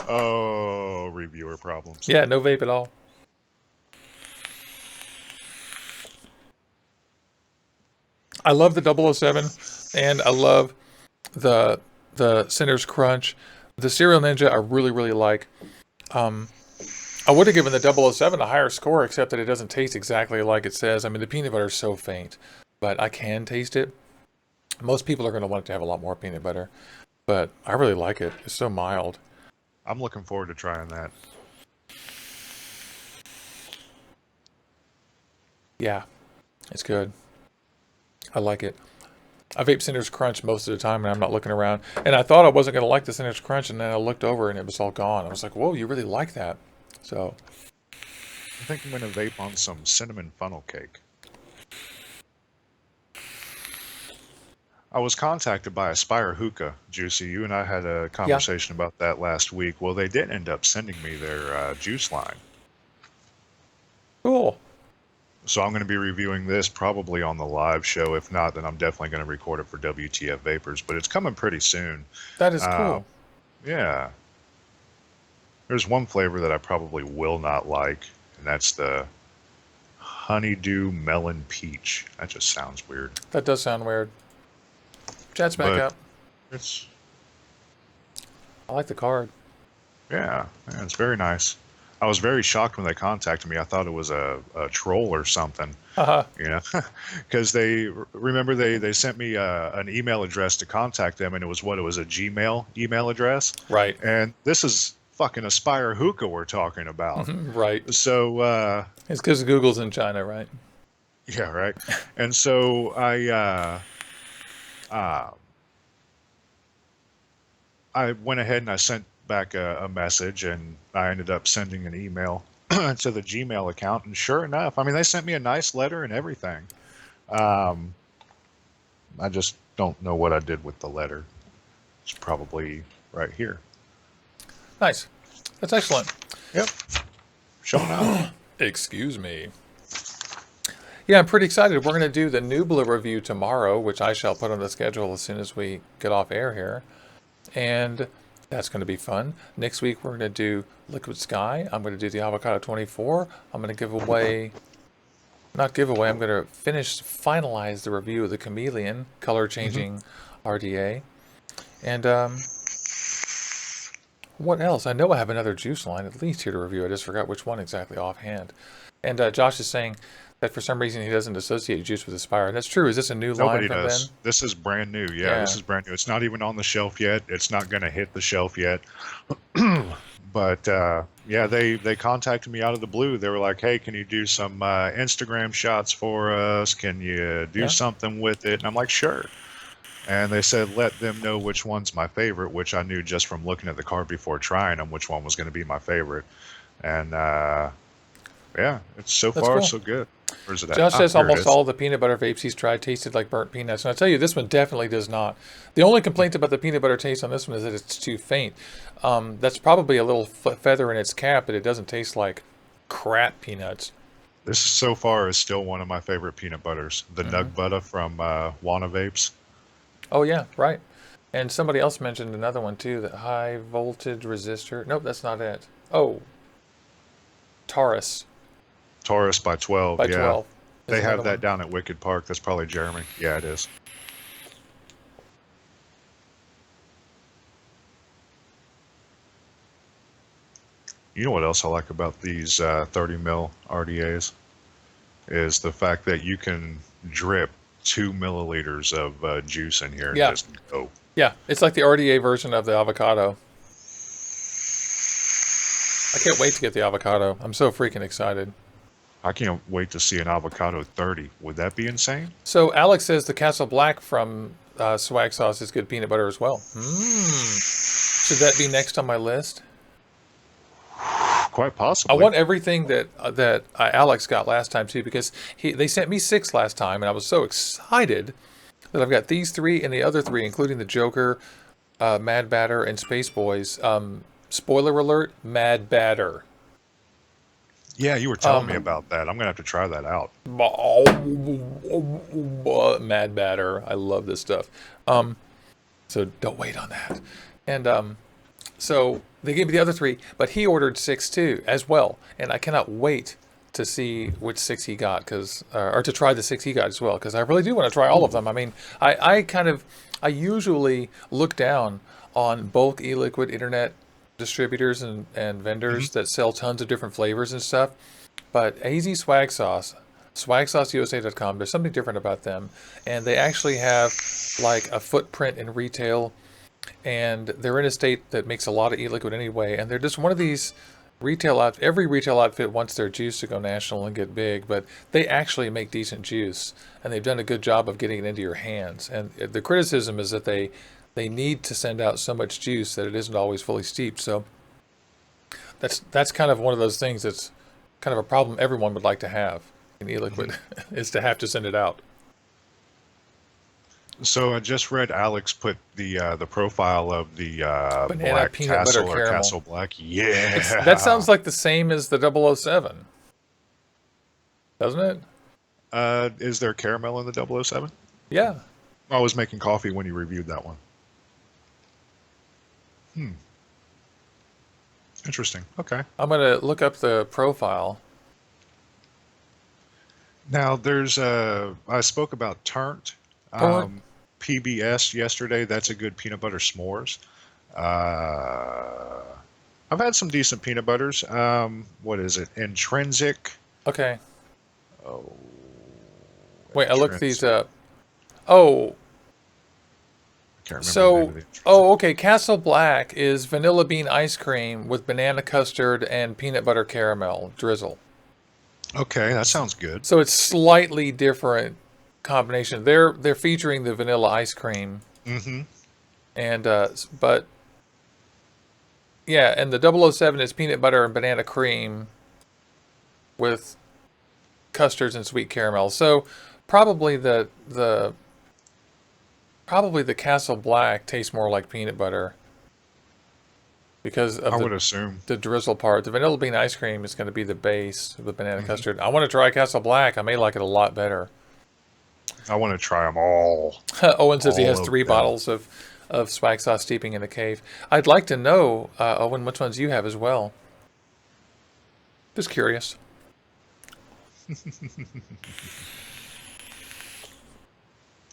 Oh, reviewer problems. Yeah, no vape at all. I love the 007 and I love the Sinner's Crunch. The Cereal Ninja I really, really like. I would have given the 007 a higher score, except that it doesn't taste exactly like it says. I mean, the peanut butter is so faint, but I can taste it. Most people are going to want it to have a lot more peanut butter, but I really like it. It's so mild. I'm looking forward to trying that. Yeah, it's good. I like it. I vape Sinner's Crunch most of the time when I'm not looking around. And I thought I wasn't going to like the Sinner's Crunch, and then I looked over and it was all gone. I was like, whoa, you really like that. So I think I'm going to vape on some cinnamon funnel cake. I was contacted by Aspire Hookah, Juicy. You and I had a conversation about that last week. Well, they did end up sending me their juice line. Cool. So I'm going to be reviewing this probably on the live show. If not, then I'm definitely going to record it for WTF Vapors. But it's coming pretty soon. That is cool. Yeah. There's one flavor that I probably will not like, and that's the honeydew melon peach. That just sounds weird. That does sound weird. Chat's back up. I like the card. Yeah, it's very nice. I was very shocked when they contacted me. I thought it was a troll or something. Because they sent me an email address to contact them, and it was a Gmail email address. Right. And this is fucking Aspire Hookah we're talking about. Right. So it's because Google's in China, right? Yeah, right. And so I I went ahead and I sent back a message, and I ended up sending an email to the Gmail account. And sure enough, I mean, they sent me a nice letter and everything. Um, I just don't know what I did with the letter. It's probably right here. Nice. That's excellent. Yep. Showing out. Excuse me. Yeah, I'm pretty excited. We're going to do the Nubla review tomorrow, which I shall put on the schedule as soon as we get off air here. And that's going to be fun. Next week, we're going to do Liquid Sky. I'm going to do the Avocado 24. I'm going to give away... Not giveaway, I'm going to finalize the review of the Chameleon color-changing RDA. And what else? I know I have another juice line at least here to review. I just forgot which one exactly offhand. And Josh is saying that for some reason he doesn't associate juice with Aspire. And that's true. Is this a new line from does. Ben? This is brand new. Yeah, this is brand new. It's not even on the shelf yet. It's not going to hit the shelf yet. But yeah, they contacted me out of the blue. They were like, "Hey, can you do some Instagram shots for us? Can you do something with it?" And I'm like, "Sure." And they said, "Let them know which one's my favorite," which I knew just from looking at the card before trying them, which one was going to be my favorite. And yeah, it's so far so good. Where's it at? Josh says Here it almost is. all the peanut butter vapes he's tried tasted like burnt peanuts. And I tell you, this one definitely does not. The only complaint about the peanut butter taste on this one is that it's too faint. That's probably a little feather in its cap, but it doesn't taste like crap peanuts. This so far is still one of my favorite peanut butters. The Nug Butter from Wana Vapes. Oh, yeah, right. And somebody else mentioned another one, too, the high voltage resistor. Nope, that's not it. Oh, Taurus. Taurus by 12, By yeah. 12. They have that one. down at Wicked Park. That's probably Jeremy. Yeah, it is. You know what else I like about these 30 mil RDAs is the fact that you can drip 2 milliliters of juice in here and just go. Yeah, it's like the RDA version of the avocado. I can't wait to get the avocado. I'm so freaking excited. I can't wait to see an avocado 30. Would that be insane? So Alex says the Casaa Black from Swaggsauce is good peanut butter as well. Should that be next on my list? Quite possibly. I want everything that Alex got last time too, because they sent me 6 last time, and I was so excited that I've got these 3 and the other 3, including the Joker, Mad Batter, and Space Boys. Spoiler alert: Mad Batter. Yeah, you were telling me about that. I'm gonna have to try that out. Mad Batter. I love this stuff. So don't wait on that. And so they gave me the other 3, but he ordered 6 too, as well. And I cannot wait to see which 6 he got, or to try the 6 he got as well, because I really do want to try all of them. I mean, I usually look down on bulk e-liquid internet distributors and vendors that sell tons of different flavors and stuff. But AZ Swaggsauce, SwaggsauceUSA.com, there's something different about them. And they actually have like a footprint in retail, and they're in a state that makes a lot of e-liquid anyway. And they're just one of these retail outfits. Every retail outfit wants their juice to go national and get big, but they actually make decent juice, and they've done a good job of getting it into your hands. And the criticism is that they need to send out so much juice that it isn't always fully steeped. So that's kind of one of those things that's kind of a problem everyone would like to have in e-liquid, is to have to send it out. So I just read Alex put the profile of the Banana black peanut Castle butter or caramel. Castle Black. Yeah, That sounds like the same as the 007, doesn't it? Is there caramel in the 007? Yeah. I was making coffee when you reviewed that one. Interesting. Okay. I'm going to look up the profile. Now there's I spoke about Turnt PBS yesterday. That's a good peanut butter s'mores. I've had some decent peanut butters. What is it? Intrinsic. Okay. Oh. Wait, I looked these up. Oh. Can't remember the name So, of the okay. Castle Black is vanilla bean ice cream with banana custard and peanut butter caramel drizzle. Okay, that sounds good. So it's slightly different combination. They're featuring the vanilla ice cream, Mm-hmm. and but Yeah, and the 007 is peanut butter and banana cream with custards and sweet caramel. So probably the Casaa Black tastes more like peanut butter because of I would assume. the drizzle part. The vanilla bean ice cream is going to be the base with banana custard. I want to try Casaa Black. I may like it a lot better. I want to try them all. Owen says he has All 3 of them. bottles of Swaggsauce steeping in the cave. I'd like to know, Owen, which ones you have as well. Just curious.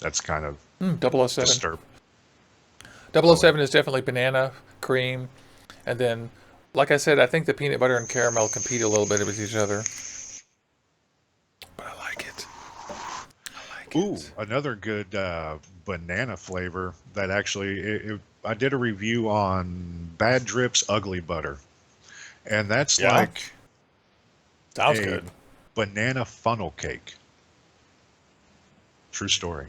That's kind of 007. disturbing. 007 is definitely banana, cream, and then, like I said, I think the peanut butter and caramel compete a little bit with each other. But I like it. Ooh, another good banana flavor that actually, I did a review on Bad Drip's Ugly Butter. And that's Yeah? like Sounds a good. banana funnel cake. True story.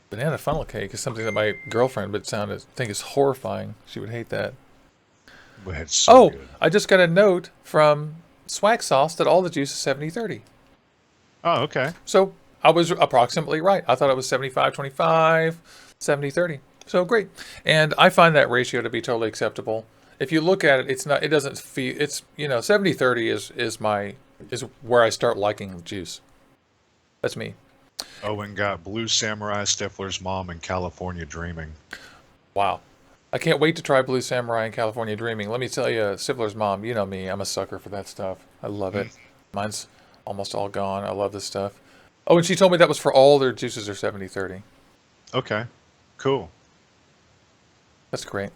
Banana funnel cake is something that my girlfriend would think is horrifying. She would hate that. But it's so good. I just got a note from Swaggsauce that all the juice is 70-30. Oh, okay. So I was approximately right. I thought it was 75-25, 70-30. So great. And I find that ratio to be totally acceptable. If you look at it, it doesn't feel, it's, 70-30 is where I start liking juice. That's me. Owen got Blue Samurai, Stifler's Mom, and California Dreaming. Wow. I can't wait to try Blue Samurai and California Dreaming. Let me tell you, Stifler's Mom, you know me, I'm a sucker for that stuff. I love it. Mine's almost all gone. I love this stuff. Oh, and she told me that was for all their juices are 70-30. Okay, cool. That's great.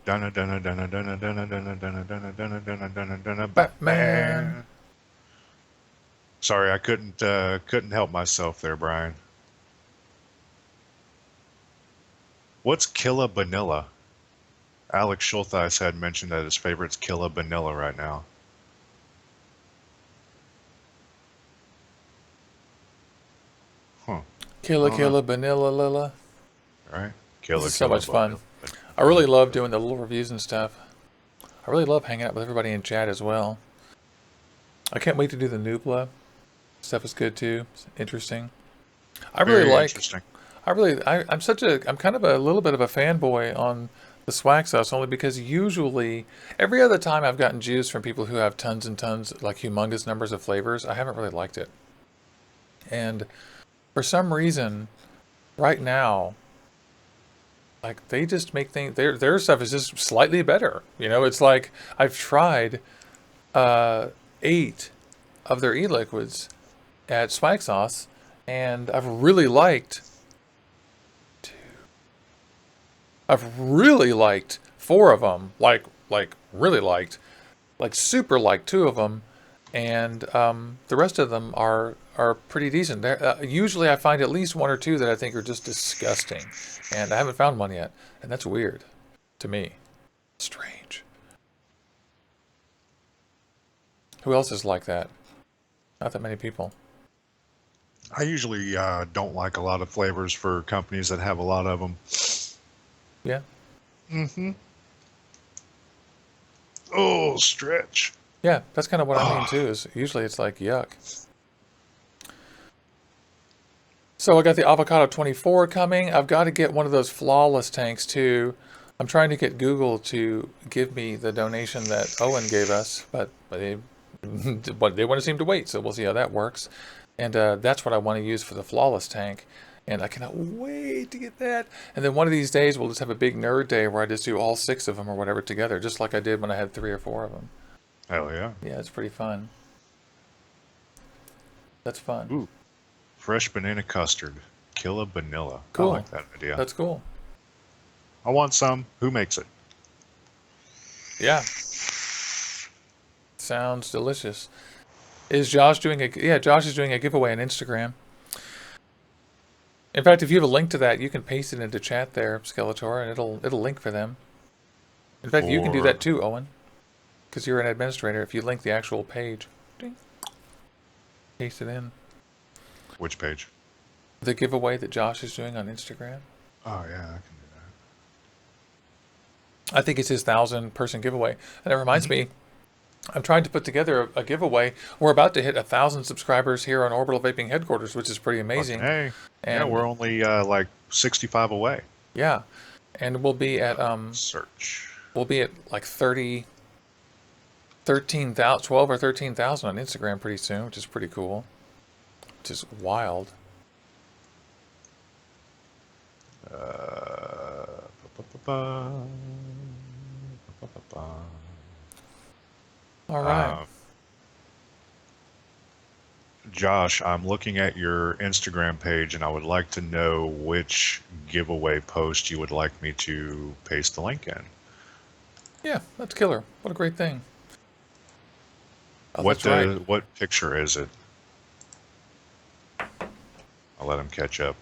Batman. Sorry, I couldn't help myself there, Brian. What's Killa Vanilla? Alex Schultheis had mentioned that his favorite's Killa Vanilla right now. Huh. Killa Vanilla Lilla. Right? Killa, This is so much fun. I really love doing the little reviews and stuff. I really love hanging out with everybody in chat as well. I can't wait to do the Nubla. Stuff is good too. It's interesting. I'm kind of a little bit of a fanboy on the Swaggsauce only because usually every other time I've gotten juice from people who have tons and tons, like humongous numbers of flavors, I haven't really liked it. And for some reason, right now, like they just make things, their stuff is just slightly better. It's like I've tried 8 of their e-liquids at Swaggsauce, and I've really liked 4 of them, like really liked, like super liked 2 of them, and the rest of them are pretty decent. Usually I find at least 1 or 2 that I think are just disgusting, and I haven't found one yet, and that's weird to me. Strange. Who else is like that? Not that many people. I usually don't like a lot of flavors for companies that have a lot of them. Yeah. Mm-hmm. Oh, stretch. Yeah, that's kind of what I mean too, is usually it's like yuck. So I got the Avocado 24 coming. I've got to get one of those flawless tanks too. I'm trying to get Google to give me the donation that Owen gave us, but they want to seem to wait, so we'll see how that works. And that's what I want to use for the flawless tank. And I cannot wait to get that. And then one of these days, we'll just have a big nerd day where I just do all 6 of them or whatever together, just like I did when I had 3 or 4 of them. Hell yeah. Yeah, it's pretty fun. That's fun. Ooh. Fresh banana custard. Killa Vanilla. Cool. I like that idea. That's cool. I want some. Who makes it? Yeah. Sounds delicious. Is Josh doing Josh is doing a giveaway on Instagram. In fact, if you have a link to that, you can paste it into chat there, Skeletor, and it'll link for them. In fact, you can do that too, Owen, because you're an administrator. If you link the actual page, ding, paste it in. Which page? The giveaway that Josh is doing on Instagram. Oh yeah, I can do I think it's his 1,000-person giveaway. And it reminds me, I'm trying to put together a giveaway. We're about to hit 1,000 subscribers here on Orbital Vaping headquarters, which is pretty amazing. Hey, and yeah, we're only like 65 away. yeah, and we'll be at Search. we'll be at like 13,000, 12 or 13,000 on Instagram pretty soon, which is pretty cool. Just wild. All right. Josh, I'm looking at your Instagram page, and I would like to know which giveaway post you would like me to paste the link in. Yeah, that's killer. What a great thing. Oh, What that's right. what picture is it? I'll let him catch up.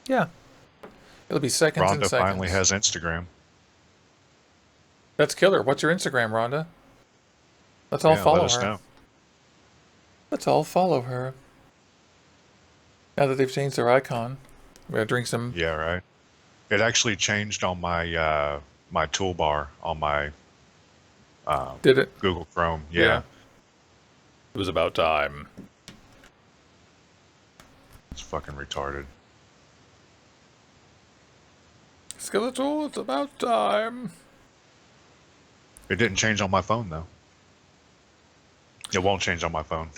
Yeah. It'll be seconds and Rhonda seconds. finally has Instagram. That's killer. What's your Instagram, Rhonda? Let's all follow let us her. know. Let's all follow her. Now that they've changed their icon, we're gonna drink some. Yeah, right. It actually changed on my my toolbar on my Did it? Google Chrome. Yeah. It was about time. It's fucking retarded. Skeletal, it's about time. It didn't change on my phone though. It won't change on my phone.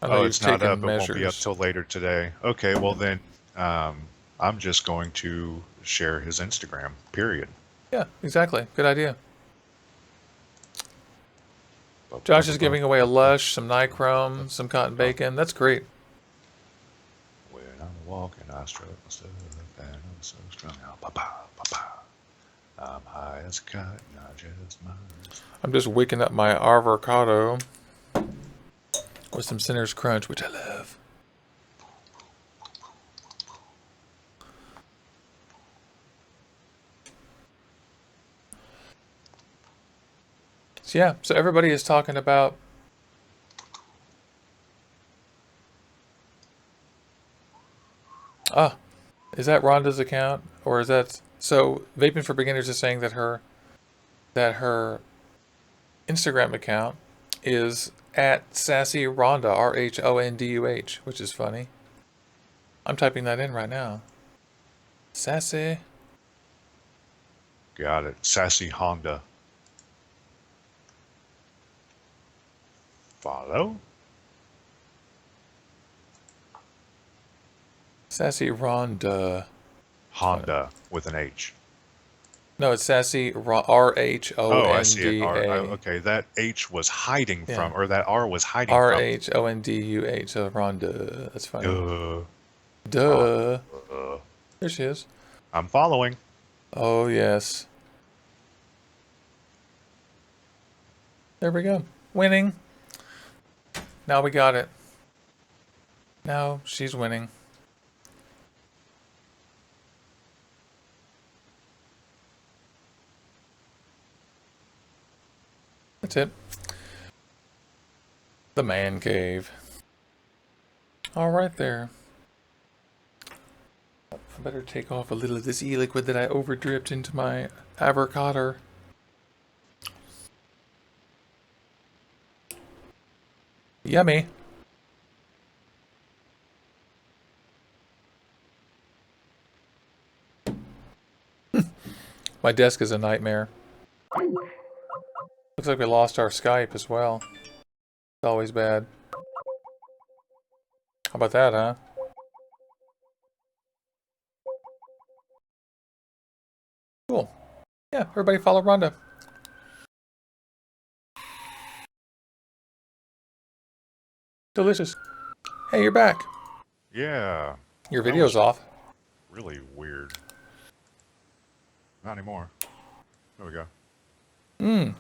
Oh, it's not up. It won't be up till later today. Okay, well then, I'm just going to share his Instagram. Period. Yeah, exactly. Good idea. Josh is giving away a Lush, some Nichrome, some cotton bacon. That's great. When I'm walking, I strut myself, and I'm so strung out. Pa-pa, pa-pa. I'm high as a kite, and I just might. I'm just waking up my avocado with some Sinner's Crunch, which I love. So yeah, so everybody is talking about is that Rhonda's account or is that so Vaping for Beginners is saying that her Instagram account is at Sassy Rhonda, RHONDUH, which is funny. I'm typing that in right now. Sassy. Got it. Sassy Honda. Follow. Sassy Rhonda. Honda with an H. No, it's Sassy RHONDA. Oh, I see it. Okay, that H was hiding from, or that R was hiding from. RHONDUH. So Rhonda. That's funny. Duh. There she is. I'm following. Oh, yes. There we go. Winning. Now we got it. Now she's winning. That's it. The man cave. All right there. I better take off a little of this e-liquid that I overdripped into my avocado. Yummy. My desk is a nightmare. Looks like we lost our Skype as well. It's always bad. How about that, huh? Cool. Yeah, everybody follow Rhonda. Delicious. Hey, you're back. Yeah. Your video's off. Really weird. Not anymore. There we go. Mmm.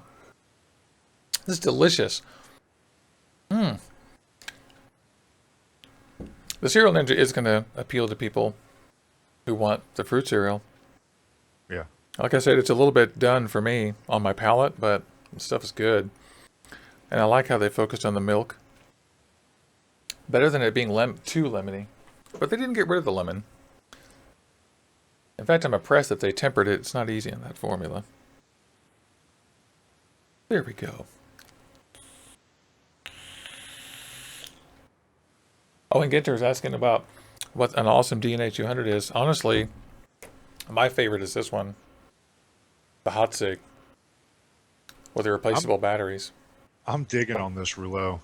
This is delicious. Mmm. The Cereal Ninja is going to appeal to people who want the fruit cereal. Yeah. Like I said, it's a little bit done for me on my palate, but the stuff is good. And I like how they focused on the milk. Better than it being too lemony. But they didn't get rid of the lemon. In fact, I'm impressed that they tempered it. It's not easy in that formula. There we go. Oh, and Ginter is asking about what an awesome DNA 200 is. Honestly, my favorite is this one, the Hot Sig, with the replaceable batteries. I'm digging on this rouleau.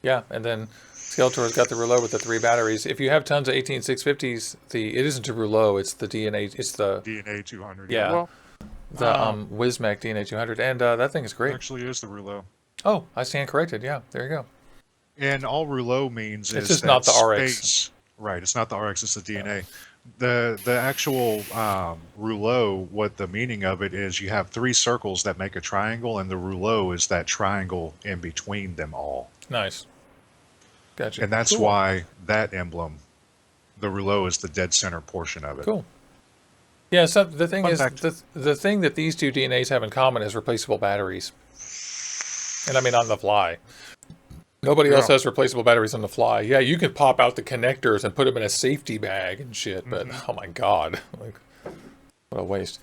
Yeah, and then Skeletor's got the rouleau with the 3 batteries. If you have tons of 18650s, it isn't a rouleau, it's the DNA, it's the DNA 200. Yeah. Well, the Wismec DNA 200, and that thing is great. Actually, is the rouleau. Oh, I stand corrected. Yeah, there you go. And all rouleau means It's is just that not the space. RX. Right, it's not the RX, it's the DNA. The actual rouleau, what the meaning of it is, you have 3 circles that make a triangle, and the rouleau is that triangle in between them all. Nice. Gotcha. And that's Cool. why that emblem, the rouleau, is the dead center portion of it. Cool. Yeah, so the thing Fun is, fact. the thing that these 2 DNAs have in common is replaceable batteries. And I mean on the fly. Nobody else has replaceable batteries on the fly. Yeah, you can pop out the connectors and put them in a safety bag and shit, but oh my god, like what a waste.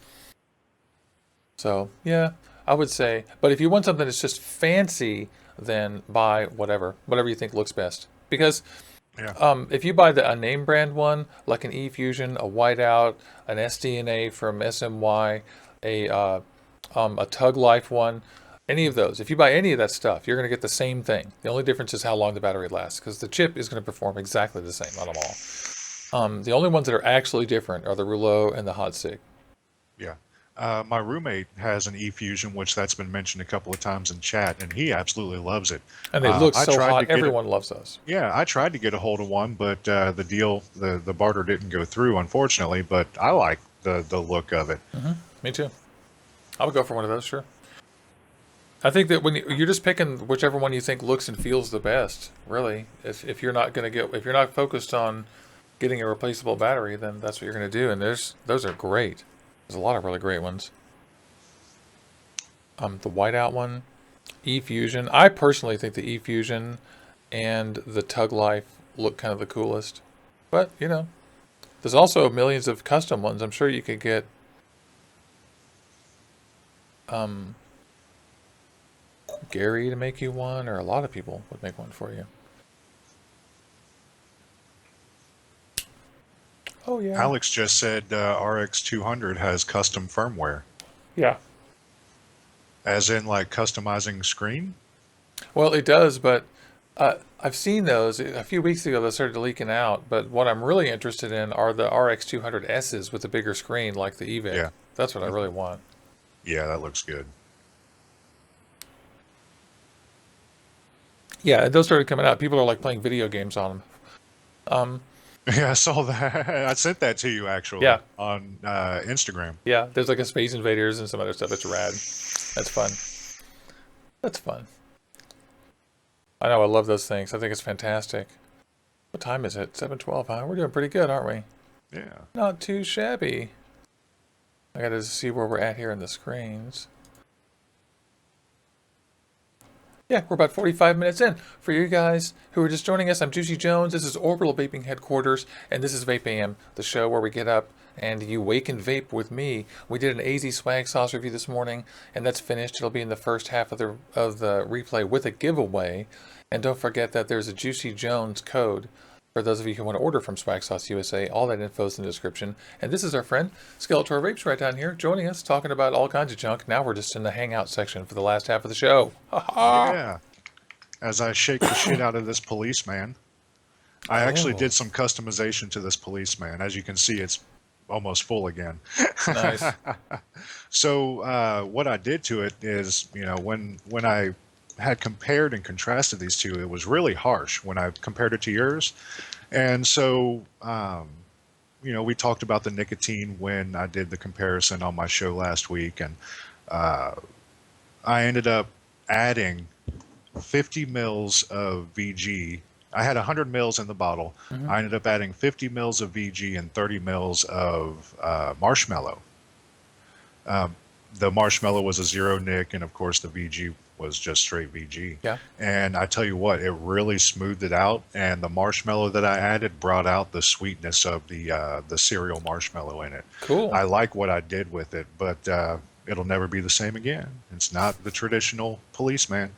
So yeah, I would say, but if you want something that's just fancy, then buy whatever you think looks best. Because if you buy a name brand one, like an eFusion, a Whiteout, an SDNA from SMY, a Tug Life one, any of those, if you buy any of that stuff, you're going to get the same thing. The only difference is how long the battery lasts, because the chip is going to perform exactly the same on them all. The only ones that are actually different are the Rouleau and the Hot Sig. Yeah. My roommate has an eFusion, which that's been mentioned a couple of times in chat, and he absolutely loves it. And they look so hot. Everyone loves those. Yeah, I tried to get a hold of one, but the deal, the barter didn't go through, unfortunately. But I like the look of it. Me too. I would go for one of those, sure. I think that when you're just picking whichever one you think looks and feels the best, really. If you're not focused on getting a replaceable battery, then that's what you're going to do. And those are great. There's a lot of really great ones. The whiteout one, eFusion. I personally think the eFusion and the Tug Life look kind of the coolest. But, there's also millions of custom ones. I'm sure you could get Gary to make you one, or a lot of people would make one for you. Oh, yeah. Alex just said RX 200 has custom firmware. Yeah. As in, like, customizing screen? Well, it does, but I've seen those. A few weeks ago, they started leaking out. But what I'm really interested in are the RX 200Ss with a bigger screen like the EVIC. Yeah. That's what I really want. Yeah, that looks good. Yeah, those started coming out. People are like playing video games on them. Yeah, I saw that. I sent that to you, actually, on Instagram. Yeah, there's like a Space Invaders and some other stuff. It's rad. That's fun. That's fun. I know, I love those things. I think it's fantastic. What time is it? 7:12, huh? We're doing pretty good, aren't we? Yeah. Not too shabby. I gotta see where we're at here in the screens. Yeah, we're about 45 minutes in. For you guys who are just joining us, I'm Juicy Jones. This is Orbital Vaping Headquarters, and this is VapeAM, the show where we get up and you wake and vape with me. We did an AZ Swaggsauce review this morning, and that's finished. It'll be in the first half of the replay with a giveaway. And don't forget that there's a Juicy Jones code for those of you who want to order from Swaggsauce USA. All that info is in the description. And this is our friend Skeletor Vapes right down here joining us, talking about all kinds of junk. Now we're just in the hangout section for the last half of the show. Yeah. As I shake the shit out of this policeman, I actually did some customization to this policeman. As you can see, it's almost full again. Nice. So what I did to it is, when I had compared and contrasted these two, it was really harsh when I compared it to yours. And so, we talked about the nicotine when I did the comparison on my show last week, and I ended up adding 50 mils of VG. I had 100 mils in the bottle. I ended up adding 50 mils of VG and 30 mils of marshmallow. The marshmallow was a zero nic, and of course the VG was just straight VG. Yeah. And I tell you what, it really smoothed it out, and the marshmallow that I added brought out the sweetness of the cereal marshmallow in it. Cool. I like what I did with it, but it'll never be the same again. It's not the traditional policeman.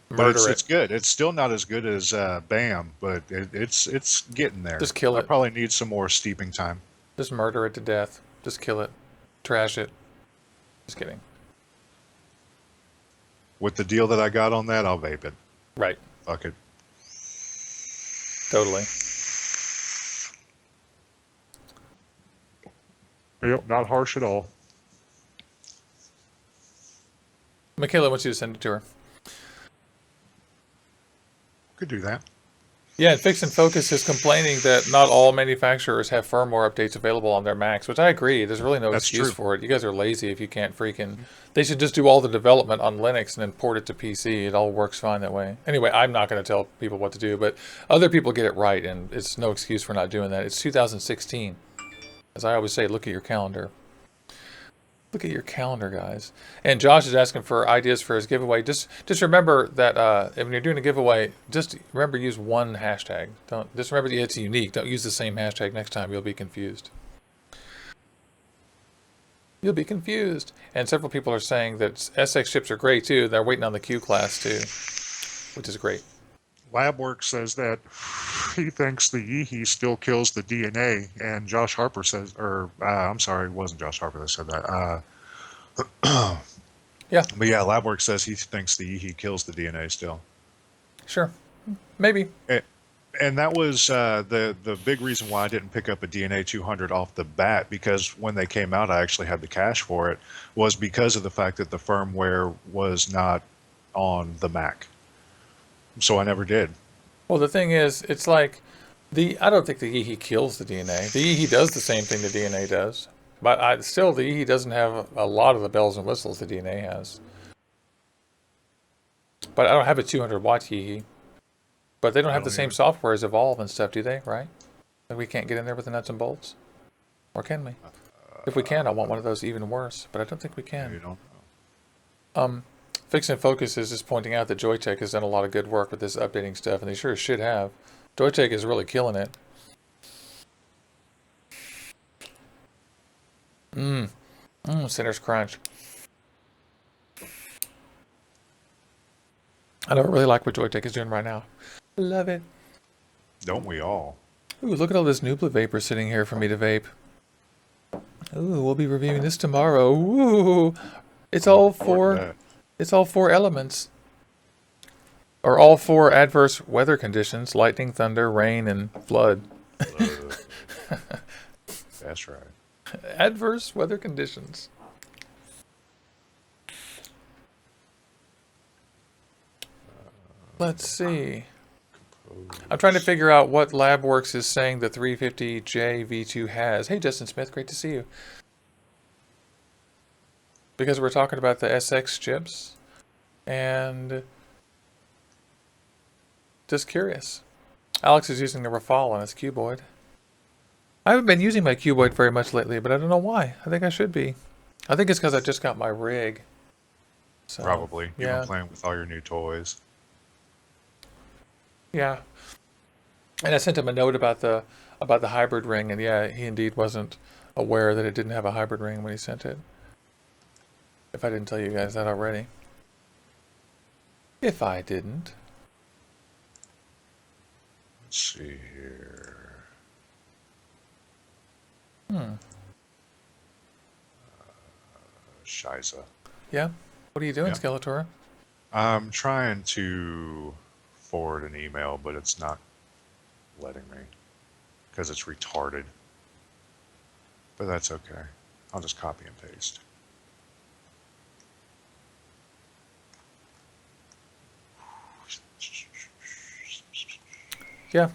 But Murder it's good. It's still not as good as BAM, but it's getting there. Just kill I it. probably need some more steeping time. Just murder it to death. Just kill it. Trash it. Just kidding. With the deal that I got on that, I'll vape it. Right. Fuck it. Totally. Yep, not harsh at all. Michaela wants you to send it to her. Could do that. Yeah, and Fix and Focus is complaining that not all manufacturers have firmware updates available on their Macs, which I agree. There's really no That's excuse true. for it. You guys are lazy if you can't freaking... They should just do all the development on Linux and then port it to PC. It all works fine that way. Anyway, I'm not going to tell people what to do, but other people get it right, and it's no excuse for not doing that. It's 2016. As I always say, look at your calendar. Look at your calendar, guys. And Josh is asking for ideas for his giveaway. Just remember that when you're doing a giveaway, just remember use one hashtag. Don't just remember that it's unique. Don't use the same hashtag next time. You'll be confused. You'll be confused. And several people are saying that SX chips are great too. They're waiting on the Q class too, which is great. LabWorks says that he thinks the Yeehee still kills the DNA, and Josh Harper says, I'm sorry, it wasn't Josh Harper that said that. Yeah. But yeah, LabWorks says he thinks the Yeehee kills the DNA still. Sure. Maybe. And that was the big reason why I didn't pick up a DNA 200 off the bat, because when they came out, I actually had the cash for it, was because of the fact that the firmware was not on the Mac. So I never did. Well, the thing is, it's like I don't think the Yeehee kills the DNA. The Yeehee does the same thing the DNA does. But still, the Yeehee doesn't have a lot of the bells and whistles the DNA has. But I don't have a 200-watt Yeehee. But they don't have the same software as Evolve and stuff, do they? Right? Like we can't get in there with the nuts and bolts? Or can we? If we can, I want one of those even worse. But I don't think we can. You don't know. Fix and Focus is just pointing out that Joytech has done a lot of good work with this updating stuff, and they sure should have. Joytech is really killing it. Sinner's Crunch. I don't really like what Joytech is doing right now. I love it. Don't we all? Ooh, look at all this Nubla vapor sitting here for me to vape. Ooh, we'll be reviewing this tomorrow. Ooh, it's all four elements. Or all four adverse weather conditions: lightning, thunder, rain, and flood. That's right. Adverse weather conditions. Let's see. I'm trying to figure out what LabWorks is saying the 350J V2 has. Hey, Justin Smith, great to see you. Because we're talking about the SX chips. And just curious. Alex is using the Rafale on his cuboid. I haven't been using my cuboid very much lately, but I don't know why. I think I should be. I think it's because I just got my rig. So, Probably. You've yeah. been playing with all your new toys. Yeah. And I sent him a note about the hybrid ring, and yeah, he indeed wasn't aware that it didn't have a hybrid ring when he sent it. If I didn't tell you guys that already. If I didn't. Let's see here. Shiza. Yeah? What are you doing, Yeah. Skeletor? I'm trying to forward an email, but it's not letting me because it's retarded. But that's okay. I'll just copy and paste. Yeah.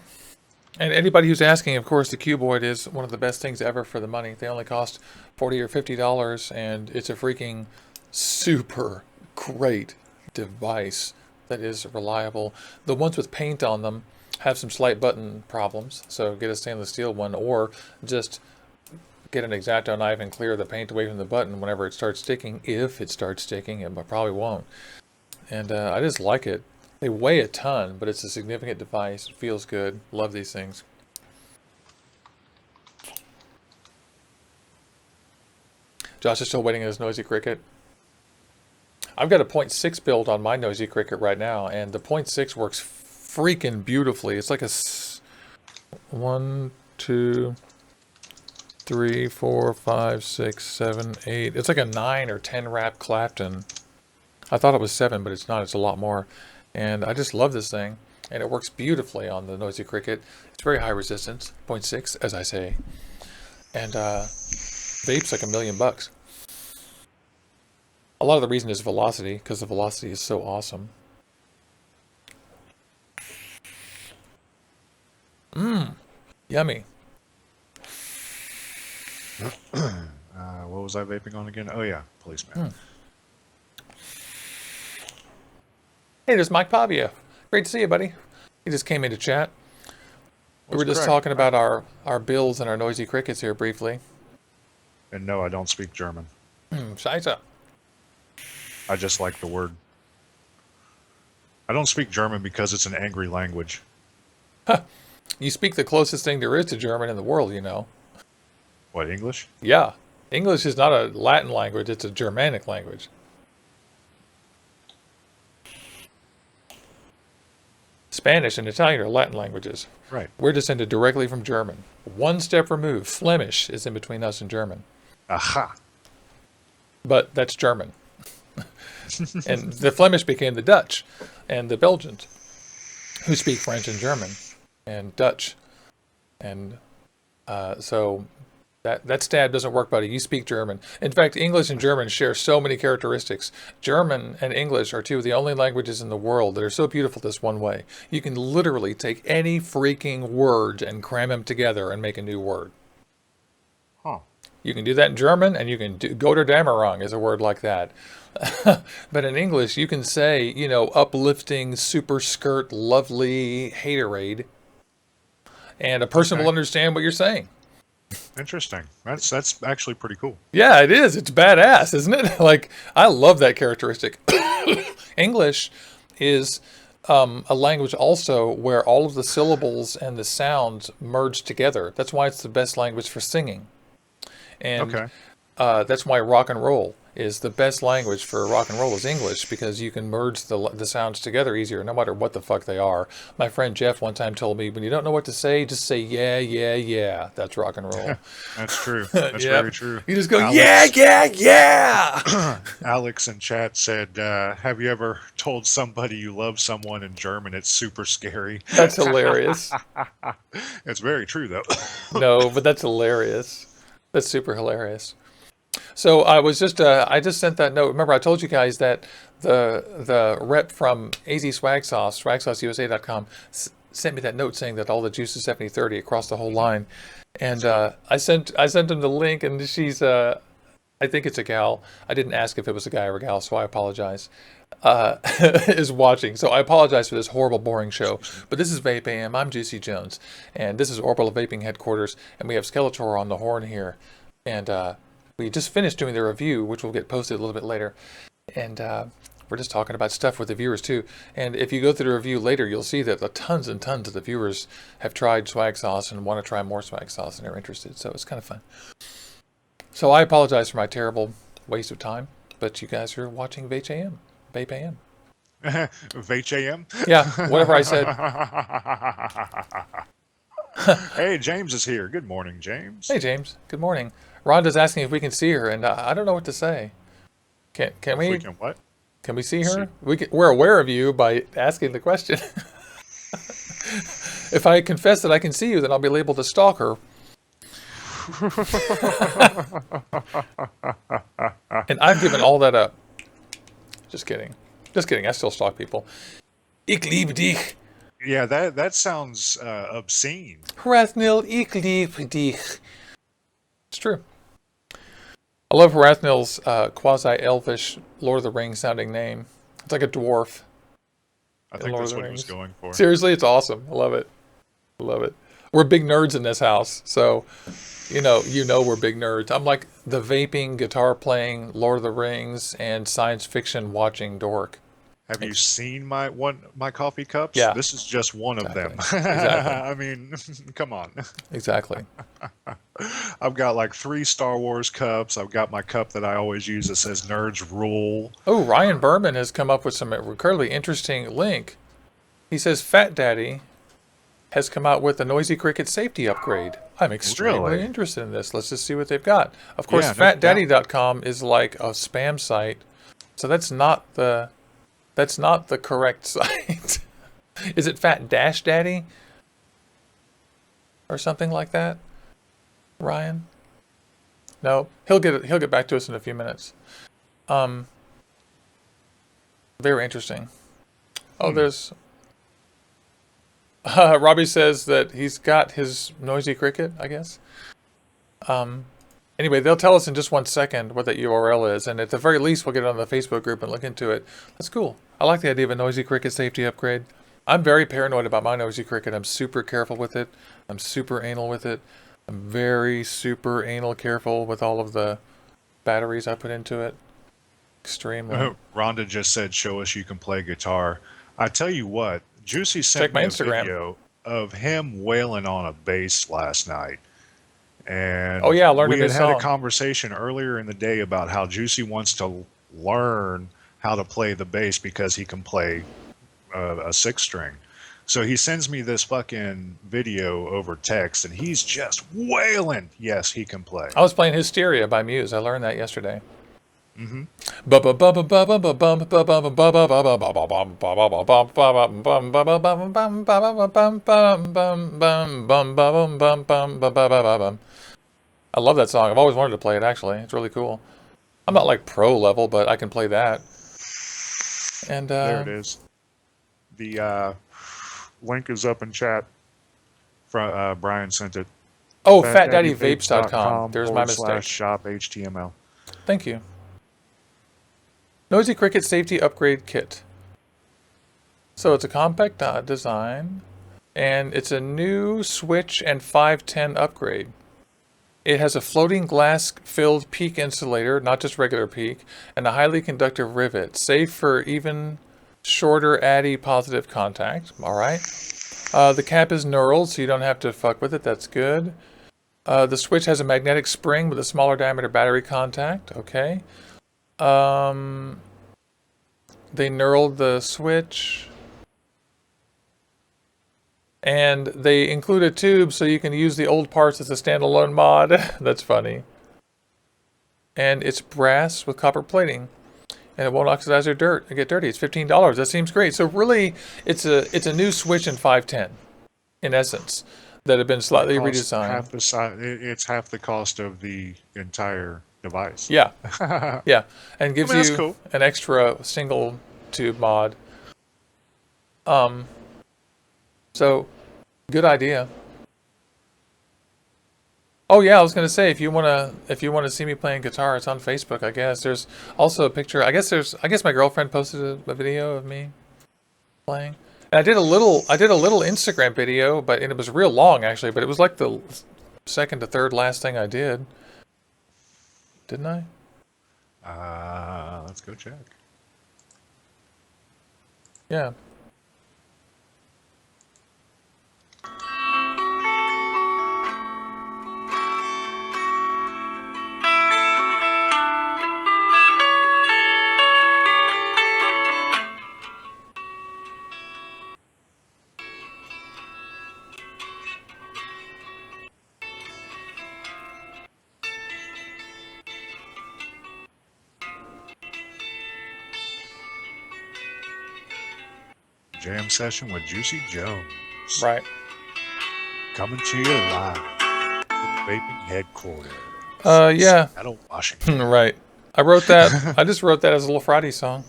And anybody who's asking, of course, the cuboid is one of the best things ever for the money. They only cost $40 or $50, and it's a freaking super great device that is reliable. The ones with paint on them have some slight button problems, so get a stainless steel one, or just get an X-Acto knife and clear the paint away from the button whenever it starts sticking. If it starts sticking, it probably won't. And I just like it. They weigh a ton, but it's a significant device. It feels good. Love these things. Josh is still waiting on his Noisy Cricket. I've got a 0.6 build on my Noisy Cricket right now, and the 0.6 works freaking beautifully. It's like a 1, 2, 3, 4, 5, 6, 7, 8. It's like a 9 or 10 wrap Clapton. I thought it was 7, but it's not. It's a lot more. And I just love this thing. And it works beautifully on the Noisy Cricket. It's very high resistance, 0.6, as I say. And vape's like $1 million. A lot of the reason is velocity, because the velocity is so awesome. Yummy. What was I vaping on again? Oh yeah, policeman. Hey, there's Mike Pavia. Great to see you, buddy. He just came into chat. We were just talking about our builds and our Noisy Crickets here briefly. And no, I don't speak German. Scheiße. I just like the word. I don't speak German because it's an angry language. You speak the closest thing there is to German in the world, you know. What, English? Yeah. English is not a Latin language, it's a Germanic language. Spanish and Italian are Latin languages. Right. We're descended directly from German. One step removed. Flemish is in between us and German. Aha. But that's German. And the Flemish became the Dutch and the Belgians, who speak French and German and Dutch. And so that stab doesn't work, buddy. You speak German. In fact, English and German share so many characteristics. German and English are two of the only languages in the world that are so beautiful this one way. You can literally take any freaking word and cram them together and make a new word. Huh. You can do that in German, and you can do Gotterdammerung is a word like that. But in English, you can say, you know, uplifting, super skirt, lovely, haterade, and a person will understand what you're saying. Interesting. That's actually pretty cool. Yeah, it is. It's badass, isn't it? Like, I love that characteristic. English is a language also where all of the syllables and the sounds merge together. That's why it's the best language for singing. And that's why rock and roll is the best language for rock and roll is English, because you can merge the sounds together easier, no matter what the fuck they are. My friend Jeff one time told me, when you don't know what to say, just say, yeah, yeah, yeah. That's rock and roll. That's true. That's very true. You just go, yeah, yeah, yeah. Alex in chat said, have you ever told somebody you love someone in German? It's super scary. That's hilarious. It's very true, though. No, but that's hilarious. That's super hilarious. So I was just, I just sent that note. Remember, I told you guys that the rep from AZ Swaggsauce, SwaggsauceUSA.com, sent me that note saying that all the juice is 70/30 across the whole line. And I sent him the link, and she's, I think it's a gal. I didn't ask if it was a guy or a gal, so I apologize. Is watching. So I apologize for this horrible, boring show. But this is VapeAM. I'm Juicy Jones. And this is Orbital Vaping headquarters. And we have Skeletor on the horn here. And we just finished doing the review, which will get posted a little bit later. And we're just talking about stuff with the viewers too. And if you go through the review later, you'll see that the tons and tons of the viewers have tried Swaggsauce and want to try more Swaggsauce and are interested. So it's kind of fun. So I apologize for my terrible waste of time. But you guys are watching VapeAM. VapeAM. VapeAM? Yeah, whatever I said. Hey, James is here. Good morning, James. Hey, James. Good morning. Rhonda's asking if we can see her, and I don't know what to say. Can we? We can what? Can we see her? We're aware of you by asking the question. If I confess that I can see you, then I'll be able to stalk her. And I've given all that up. Just kidding. Just kidding. I still stalk people. Ik liebe dich. Yeah, that sounds obscene. Hrathnil, ik liebe dich. It's true. I love Hrathnil's quasi-elvish Lord of the Rings sounding name. It's like a dwarf. I think that's what he was going for. Seriously, it's awesome. I love it. I love it. We're big nerds in this house, so You know we're big nerds. I'm like the vaping, guitar playing, Lord of the Rings, and science fiction watching dork. Have you seen my coffee cups? Yeah, This is just one of them. exactly. Exactly. I mean, come on. Exactly. I've got like 3 Star Wars cups. I've got my cup that I always use that says Nerds Rule. Oh, Ryan Berman has come up with some incredibly interesting link. He says Fat Daddy has come out with a Noisy Cricket safety upgrade. I'm extremely Really? interested in this. Let's just see what they've got. Of course, Yeah, no doubt. fatdaddy.com is like a spam site. So that's not the correct site. Is it Fat Dash Daddy? Or something like that? Ryan? No, he'll get back to us in a few minutes. Very interesting. Oh, there's Robbie says that he's got his Noisy Cricket, I guess. Anyway, they'll tell us in just 1 second what that URL is, and at the very least, we'll get it on the Facebook group and look into it. That's cool. I like the idea of a Noisy Cricket safety upgrade. I'm very paranoid about my Noisy Cricket. I'm super careful with it. I'm super anal with it. I'm very super anal careful with all of the batteries I put into it. Extremely. Rhonda just said, "Show us you can play guitar." I tell you what, Juicy sent Check my me a Instagram. video of him wailing on a bass last night. And Oh yeah, I learned a we new had had a song. conversation earlier in the day about how Juicy wants to learn how to play the bass because he can play a 6-string. So he sends me this fucking video over text, and he's just wailing. Yes, he can play. I was playing Hysteria by Muse. I learned that yesterday. Mm-hmm. I love that song. I've always wanted to play it, actually. It's really cool. I'm not like pro level, but I can play that. And There it is. The link is up in chat. Brian sent it. oh, fatdaddyvapes.com. There's my mistake. /shop HTML. Thank you. Noisy Cricket Safety Upgrade Kit. So it's a compact design, and it's a new switch and 510 upgrade. It has a floating glass-filled peak insulator, not just regular peak, and a highly conductive rivet, safe for even shorter addy positive contact. All right. The cap is knurled, so you don't have to fuck with it. That's good. The switch has a magnetic spring with a smaller diameter battery contact. Okay. They knurled the switch. And they include a tube so you can use the old parts as a standalone mod. That's funny. And it's brass with copper plating. And it won't oxidize or get dirty. It's $15. That seems great. So really, it's a new switch in 510, in essence, that have been slightly redesigned. It's half the cost of the entire device. Yeah. Yeah. And gives that's you cool. an extra single tube mod. So, good idea. Oh yeah, I was gonna say if you wanna see me playing guitar, it's on Facebook. I guess there's also a picture. I guess my girlfriend posted a video of me playing. And I did a little Instagram video, and it was real long actually. But it was like the second to third last thing I did, didn't I? Let's go check. Yeah. Jam session with Juicy Jones. Right. Coming to you live from Vaping Headquarters. Yeah. Seattle, Washington. Right. I wrote that. I just wrote that as a little Friday song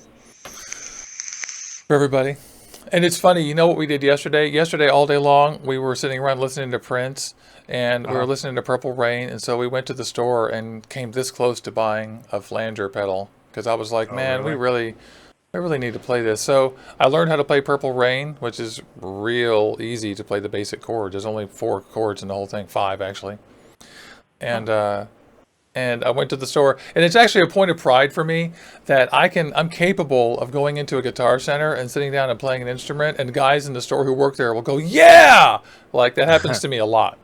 for everybody. And it's funny, you know what we did yesterday? Yesterday, all day long, we were sitting around listening to Prince, and we were listening to Purple Rain, and so we went to the store and came this close to buying a flanger pedal, because I was like, man, really? I really need to play this. So I learned how to play Purple Rain, which is real easy to play the basic chords. There's only 4 chords in the whole thing, 5 actually. and I went to the store, and it's actually a point of pride for me that I'm capable of going into a Guitar Center and sitting down and playing an instrument, and guys in the store who work there will go, "Yeah!" Like that happens to me a lot.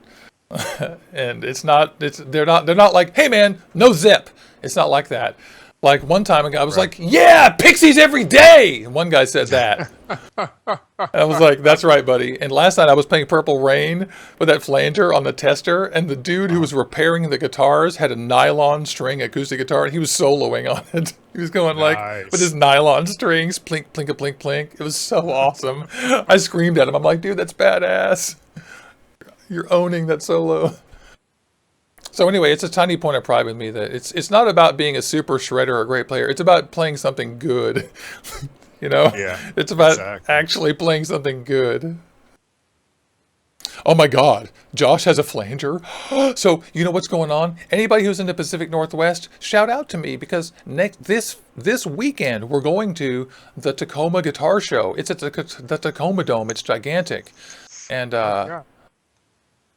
And they're not like, "Hey man, no zip." It's not like that. Like one time a guy was like, "Yeah, Pixies every day." And one guy said that. And I was like, "That's right, buddy." And last night I was playing Purple Rain with that flanger on the tester, and the dude who was repairing the guitars had a nylon string acoustic guitar, and he was soloing on it. He was going like with his nylon strings, plink, plink, plink, plink. It was so awesome. I screamed at him. I'm like, "Dude, that's badass. You're owning that solo." So anyway, it's a tiny point of pride with me that it's not about being a super shredder or a great player. It's about playing something good. You know? Yeah. It's about actually playing something good. Oh my God, Josh has a flanger. So you know what's going on? Anybody who's in the Pacific Northwest, shout out to me, because this weekend we're going to the Tacoma Guitar Show. It's at the Tacoma Dome. It's gigantic. And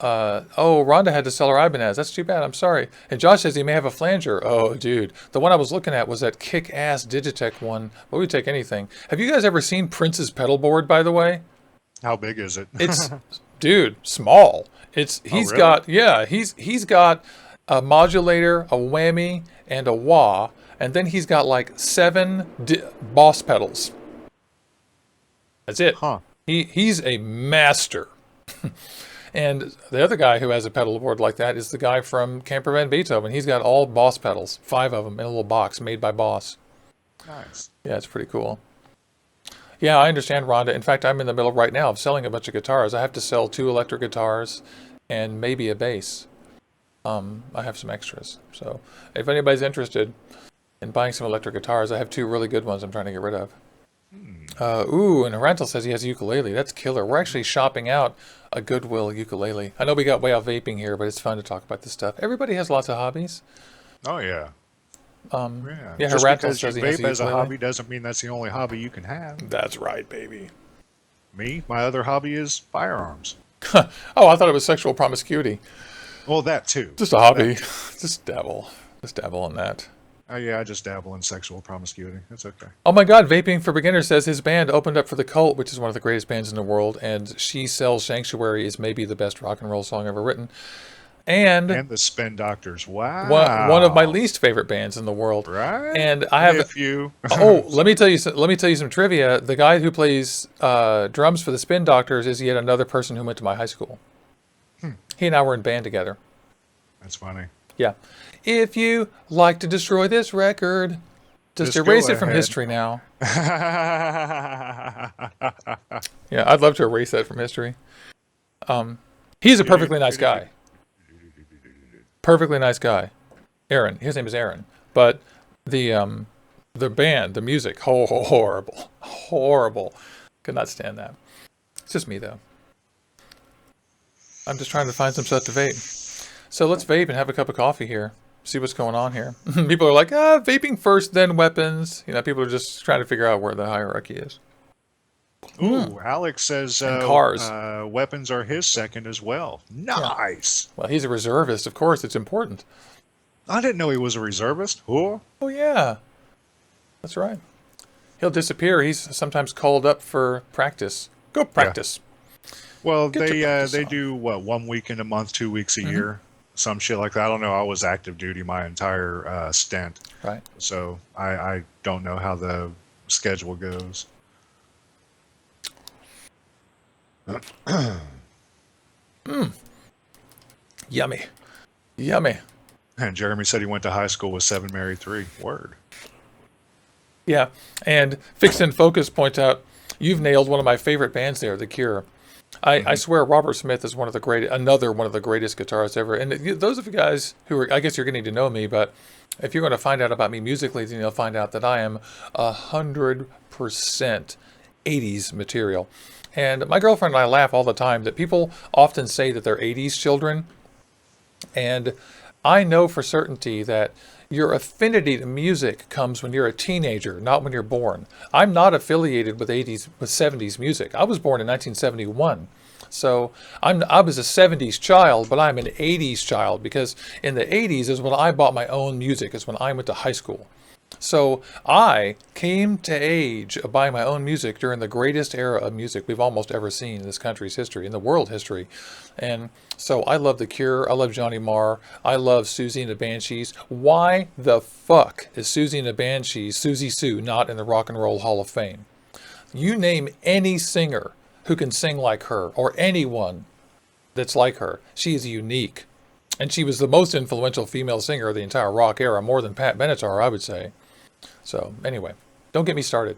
Rhonda had to sell her Ibanez. That's too bad. I'm sorry. And Josh says he may have a flanger. Oh, dude. The one I was looking at was that kick-ass Digitech one. But we take anything. Have you guys ever seen Prince's pedal board, by the way? How big is it? It's, dude, small. He's got a modulator, a whammy, and a wah. And then he's got like 7 Boss pedals. That's it. Huh. He's a master. And the other guy who has a pedal board like that is the guy from Camper Van Beethoven. He's got all Boss pedals, 5 of them in a little box made by Boss. Nice. Yeah, it's pretty cool. Yeah, I understand, Rhonda. In fact, I'm in the middle right now of selling a bunch of guitars. I have to sell 2 electric guitars and maybe a bass. I have some extras. So if anybody's interested in buying some electric guitars, I have 2 really good ones I'm trying to get rid of. And Rental says he has a ukulele. That's killer. We're actually shopping out a Goodwill ukulele. I know we got way off vaping here, but it's fun to talk about this stuff. Everybody has lots of hobbies. Oh, yeah. Just because says you vape as a hobby doesn't mean that's the only hobby you can have. That's right, baby. Me, my other hobby is firearms. Oh, I thought it was sexual promiscuity. Well, that too. Just a hobby. Just dabble in that. Yeah, I just dabble in sexual promiscuity. That's okay. Oh my God, Vaping for Beginners says his band opened up for The Cult, which is one of the greatest bands in the world, and She Sells Sanctuary is maybe the best rock and roll song ever written. And the Spin Doctors. Wow. One of my least favorite bands in the world. Right. And I have let me tell you some trivia. The guy who plays drums for the Spin Doctors is yet another person who went to my high school. He and I were in band together. That's funny. Yeah. If you like to destroy this record, just erase it from history now. Yeah, I'd love to erase that from history. He's a perfectly nice guy. Perfectly nice guy. Aaron. His name is Aaron. But the band, the music, horrible. Horrible. Could not stand that. It's just me, though. I'm just trying to find some stuff to vape. So let's vape and have a cup of coffee here. See what's going on here. People are like, vaping first, then weapons. You know, people are just trying to figure out where the hierarchy is. Ooh, Alex says cars. Weapons are his second as well. Nice. Yeah. Well, he's a reservist. Of course, it's important. I didn't know he was a reservist. Oh, yeah. That's right. He'll disappear. He's sometimes called up for practice. Go practice. Yeah. Well, they do, 1 weekend a month, 2 weeks a year? Some shit like that. I don't know. I was active duty my entire stint. Right. So I don't know how the schedule goes. Yummy. And Jeremy said he went to high school with 7 Married 3. Word. Yeah. And Fixed and Focus points out, you've nailed one of my favorite bands there, The Cure. I swear Robert Smith is another one of the greatest guitarists ever. And those of you guys who are, I guess you're getting to know me, but if you're going to find out about me musically, then you'll find out that I am 100% 80s material. And my girlfriend and I laugh all the time that people often say that they're 80s children. And I know for certainty that your affinity to music comes when you're a teenager, not when you're born. I'm not affiliated with 80s, with 70s music. I was born in 1971. So I was a 70s child, but I'm an 80s child because in the 80s is when I bought my own music, is when I went to high school. So I came to age of buying my own music during the greatest era of music we've almost ever seen in this country's history, in the world history. And so I love The Cure. I love Johnny Marr. I love Susie and the Banshees. Why the fuck is Susie and the Banshees, Susie Sue, not in the Rock and Roll Hall of Fame? You name any singer who can sing like her, or anyone that's like her. She is unique. And she was the most influential female singer of the entire rock era, more than Pat Benatar, I would say. So anyway, don't get me started.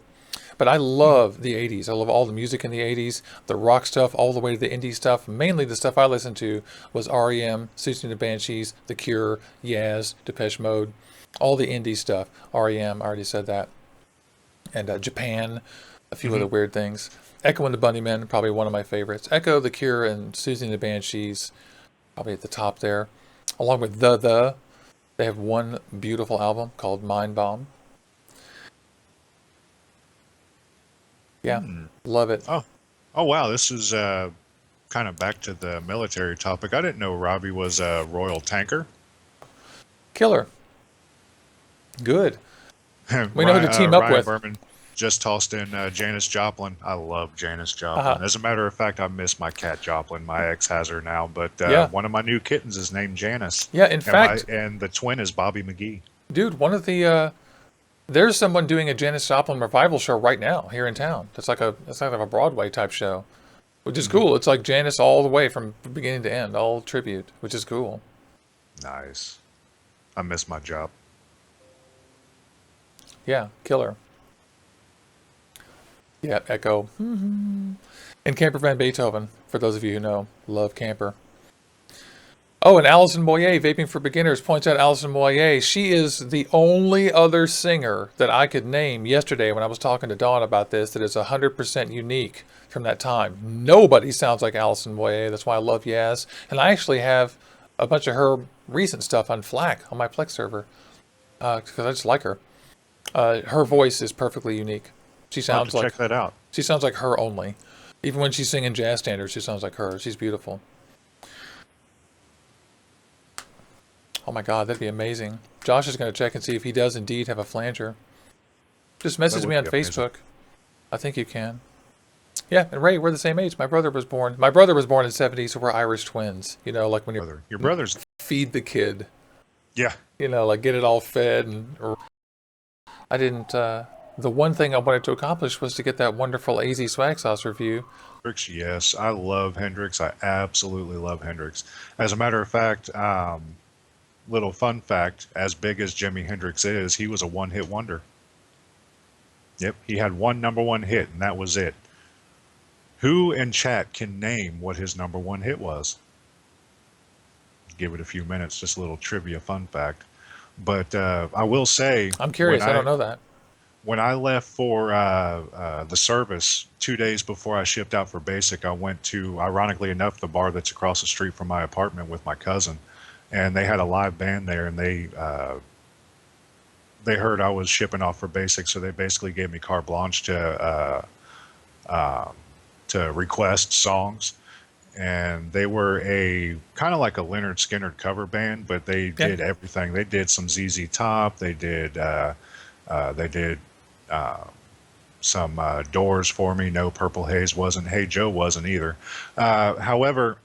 But I love the 80s. I love all the music in the 80s, the rock stuff, all the way to the indie stuff. Mainly the stuff I listened to was REM, Susie and the Banshees, The Cure, Yaz, Depeche Mode, all the indie stuff. REM, I already said that. And Japan, a few other weird things. Echo and the Bunnymen, probably one of my favorites. Echo, The Cure, and Susie and the Banshees, probably at the top there. Along with they have one beautiful album called Mind Bomb. Yeah, love it. Oh, wow. This is kind of back to the military topic. I didn't know Robbie was a Royal Tanker. Killer. Good. We know who to team up Ryan with. Berman just tossed in Janis Joplin. I love Janis Joplin. As a matter of fact, I miss my cat Joplin. My ex has her now, but one of my new kittens is named Janice. Yeah, in fact. And the twin is Bobby McGee. Dude, one of the... there's someone doing a Janis Joplin revival show right now here in town. It's like a Broadway type show, which is cool. It's like Janis all the way from beginning to end, all tribute, which is cool. Nice. I miss my job. Yeah, killer. Yeah, Echo. And Camper Van Beethoven, for those of you who know. Love Camper. Oh, and Alison Moyet, Vaping for Beginners, points out Alison Moyet. She is the only other singer that I could name yesterday when I was talking to Dawn about this that is 100% unique from that time. Nobody sounds like Alison Moyet. That's why I love Yaz. And I actually have a bunch of her recent stuff on FLAC on my Plex server because I just like her. Her voice is perfectly unique. She sounds like... check that out. She sounds like her only. Even when she's singing jazz standards, she sounds like her. She's beautiful. Oh my God, that'd be amazing. Josh is going to check and see if he does indeed have a flanger. Just message me on Facebook. I think you can. Yeah, and Ray, we're the same age. My brother was born in the 70s, so we're Irish twins. You know, like when your brother's... feed the kid. Yeah. You know, like get it all fed. And I didn't... the one thing I wanted to accomplish was to get that wonderful AZ Swaggsauce review. Hendrix, yes. I love Hendrix. I absolutely love Hendrix. As a matter of fact... little fun fact, as big as Jimi Hendrix is, he was a one-hit wonder. Yep, he had one number one hit, and that was it. Who in chat can name what his number one hit was? Give it a few minutes, just a little trivia fun fact. But I will say... I'm curious, I don't know that. When I left for the service 2 days before I shipped out for basic, I went to, ironically enough, the bar that's across the street from my apartment with my cousin. And they had a live band there, and they heard I was shipping off for basic, so they basically gave me carte blanche to request songs. And they were a kind of like a Leonard Skinner cover band, but they did everything. They did some ZZ Top. They did some Doors for me. No, Purple Haze wasn't. Hey Joe wasn't either. However.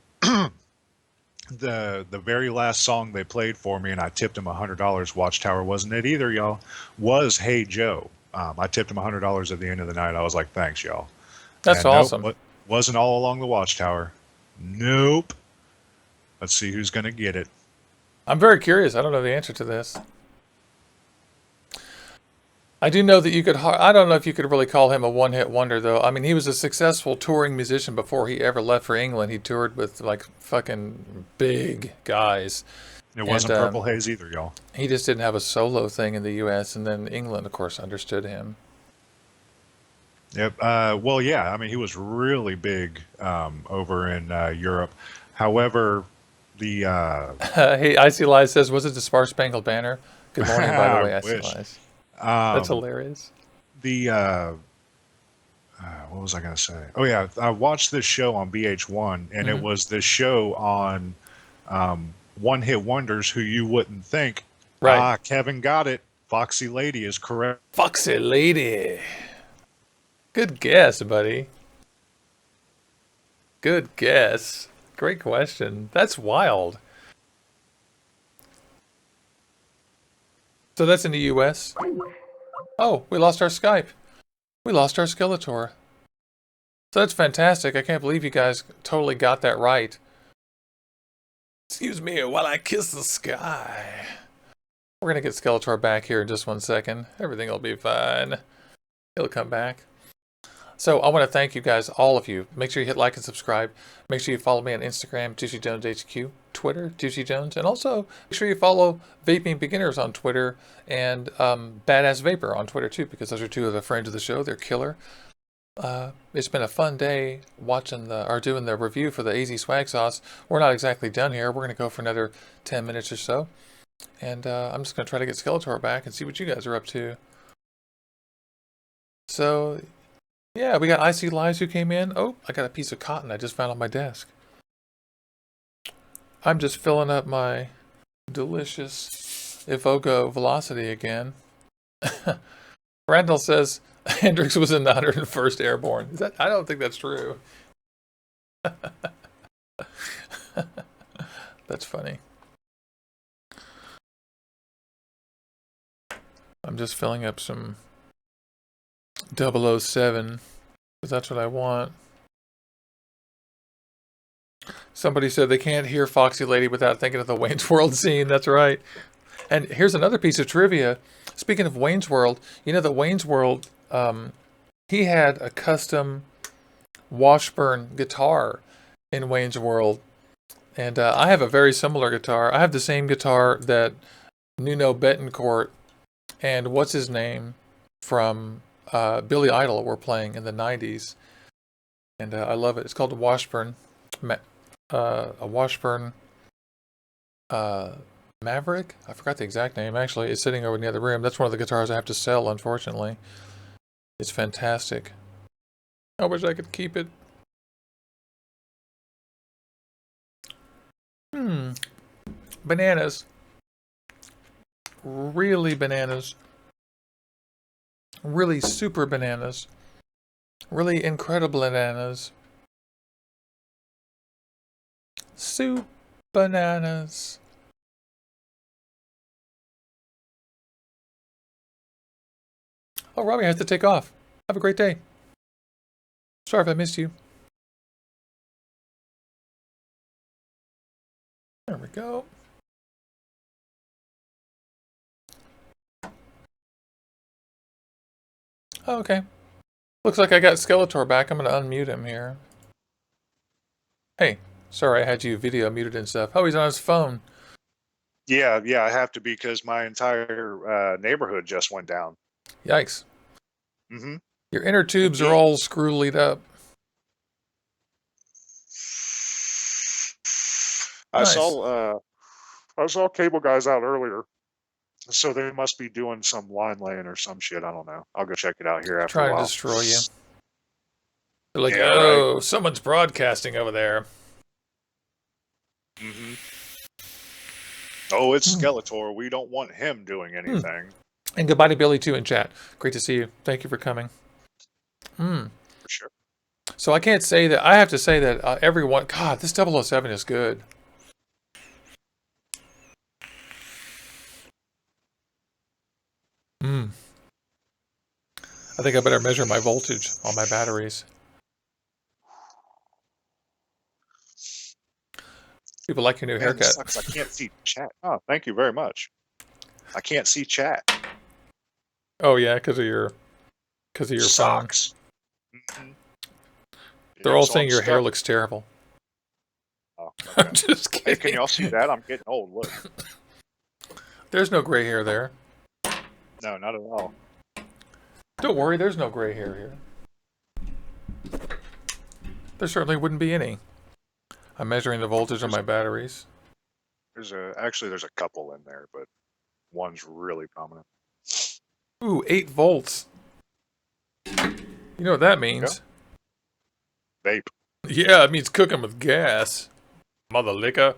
The very last song they played for me, and I tipped them $100. Watchtower wasn't it either, y'all. Was Hey Joe. I tipped them $100 at the end of the night. I was like, thanks, y'all. That's awesome. Nope, wasn't All Along the Watchtower. Nope. Let's see who's going to get it. I'm very curious. I don't know the answer to this. I do know that you could... I don't know if you could really call him a one-hit wonder, though. I mean, he was a successful touring musician before he ever left for England. He toured with, like, fucking big guys. It wasn't Purple Haze either, y'all. He just didn't have a solo thing in the U.S., and then England, of course, understood him. Yep. Well, yeah. I mean, he was really big over in Europe. However, The Hey, Icy Lies says, was it the Star Spangled Banner? Good morning, by the I way, Icy wish. Lies. That's hilarious. The what was I going to say? Oh yeah, I watched this show on VH1, and it was this show on one hit wonders who you wouldn't think. Right. Ah, Kevin got it. Foxy Lady is correct. Foxy Lady. Good guess, buddy. Good guess. Great question. That's wild. So that's in the US? Oh, we lost our Skype. We lost our Skeletor. So that's fantastic. I can't believe you guys totally got that right. Excuse me while I kiss the sky. We're going to get Skeletor back here in just 1 second. Everything will be fine. He'll come back. So I want to thank you guys, all of you. Make sure you hit like and subscribe. Make sure you follow me on Instagram, JuicyJonesHQ, Twitter, JuicyJones, and also make sure you follow Vaping Beginners on Twitter and Badass Vapor on Twitter too, because those are two of the friends of the show. They're killer. It's been a fun day watching doing the review for the AZ Swaggsauce. We're not exactly done here. We're going to go for another 10 minutes or so. And I'm just going to try to get Skeletor back and see what you guys are up to. So, yeah, we got Icy Lies who came in. Oh, I got a piece of cotton I just found on my desk. I'm just filling up my delicious Evoco Velocity again. Randall says Hendrix was in the 101st Airborne. Is that? I don't think that's true. That's funny. I'm just filling up some 007 because that's what I want. Somebody said they can't hear Foxy Lady without thinking of the Wayne's World scene. That's right. And here's another piece of trivia. Speaking of Wayne's World, you know that Wayne's World, he had a custom Washburn guitar in Wayne's World. And I have a very similar guitar. I have the same guitar that Nuno Betancourt and what's his name from Billy Idol were playing in the 90s. And I love it. It's called a Washburn. A Washburn Maverick? I forgot the exact name. Actually, it's sitting over in the other room. That's one of the guitars I have to sell, unfortunately. It's fantastic. I wish I could keep it. Bananas. Really bananas. Really super bananas. Really incredible bananas. Soup bananas. Oh, Robbie, I have to take off. Have a great day. Sorry if I missed you. There we go. Oh, okay. Looks like I got Skeletor back. I'm going to unmute him here. Hey, sorry I had you video muted and stuff. Oh, he's on his phone. Yeah, I have to because my entire neighborhood just went down. Yikes. Mm-hmm. Your inner tubes are all screw-lead up. Nice. I saw cable guys out earlier, so they must be doing some line laying or some shit. I don't know. I'll go check it out here after a while. Trying to destroy you. They're like, Yeah, oh, right. Someone's broadcasting over there. Mm-hmm. Oh, it's Skeletor. We don't want him doing anything. And goodbye to Billy, too, in chat. Great to see you. Thank you for coming. For sure. So I can't say that. I have to say that everyone... God, this 007 is good. I think I better measure my voltage on my batteries. People like your new haircut. Sucks. I can't see chat. Oh, thank you very much. I can't see chat. Oh yeah, because of your Socks. phone. They're all saying your hair looks terrible. Oh, okay. I'm just kidding. Hey, can y'all see that? I'm getting old. Look. There's no gray hair there. No, not at all. Don't worry, there's no gray hair here. There certainly wouldn't be any. I'm measuring the voltage on my batteries. There's a couple in there, but one's really prominent. Ooh, 8 volts. You know what that means? Vape. Yeah, it means cooking with gas. Mother liquor.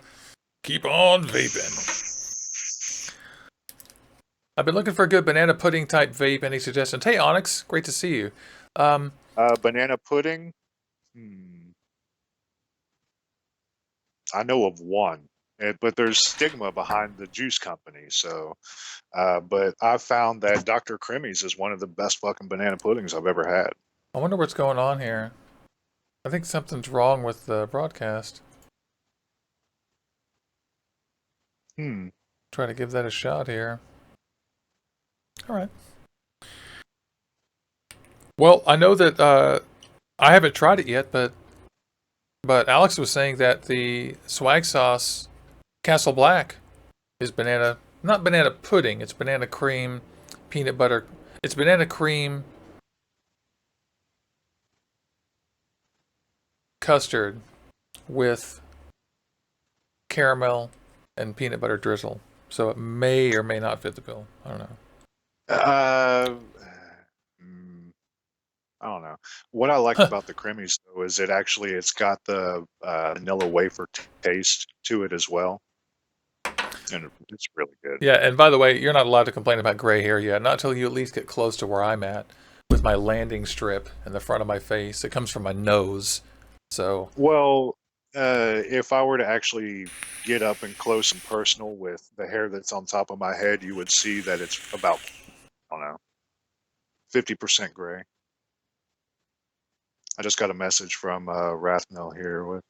Keep on vaping. I've been looking for a good banana pudding type vape. Any suggestions? Hey, Onyx, great to see you. Banana pudding. I know of one, but there's stigma behind the juice company. So, but I found that Dr. Creamy's is one of the best fucking banana puddings I've ever had. I wonder what's going on here. I think something's wrong with the broadcast. Try to give that a shot here. All right. Well, I know that I haven't tried it yet, but Alex was saying that the Swaggsauce Castle Black is not banana pudding. It's banana cream, peanut butter. It's banana cream custard with caramel and peanut butter drizzle. So it may or may not fit the bill. I don't know. I don't know. What I like about the Creamies though is it's got the vanilla wafer taste to it as well, and it's really good. Yeah, and by the way, you're not allowed to complain about gray hair yet. Not until you at least get close to where I'm at with my landing strip in the front of my face. It comes from my nose. So Well, if I were to actually get up and close and personal with the hair that's on top of my head, you would see that it's about, I don't know, 50% gray. I just got a message from Rathmel here. With,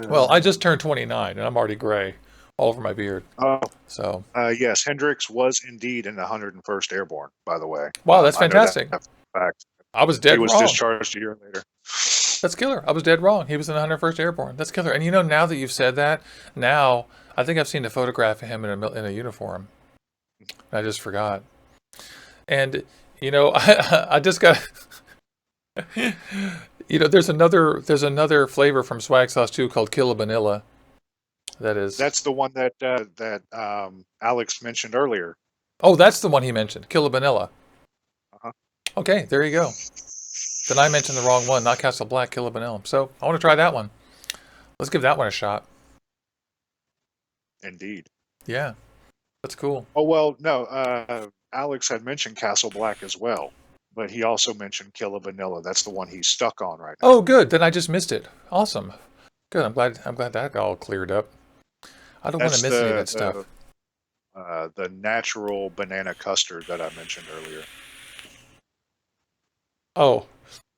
well, I just turned 29 and I'm already gray all over my beard. Oh, so yes, Hendrix was indeed in the 101st Airborne, by the way. Wow, that's fantastic. Fact. I was dead wrong. He was discharged a year later. That's killer. I was dead wrong. He was in the 101st Airborne. That's killer. And you know, now that you've said that, now I think I've seen a photograph of him in a uniform. I just forgot. And you know, I just got. You know, there's another flavor from Swaggsauce too called Killa Vanilla. That's the one that Alex mentioned earlier. Oh, that's the one he mentioned, Killa Vanilla. Uh-huh. Okay, there you go. Then I mentioned the wrong one, not Castle Black, Killa Vanilla. So I want to try that one. Let's give that one a shot. Indeed. Yeah, that's cool. Oh well, no. Alex had mentioned Castle Black as well, but he also mentioned Killa Vanilla. That's the one he's stuck on right now. Oh, good. Then I just missed it. Awesome. Good. I'm glad that got all cleared up. I don't want to miss any of that stuff. The natural banana custard that I mentioned earlier. Oh,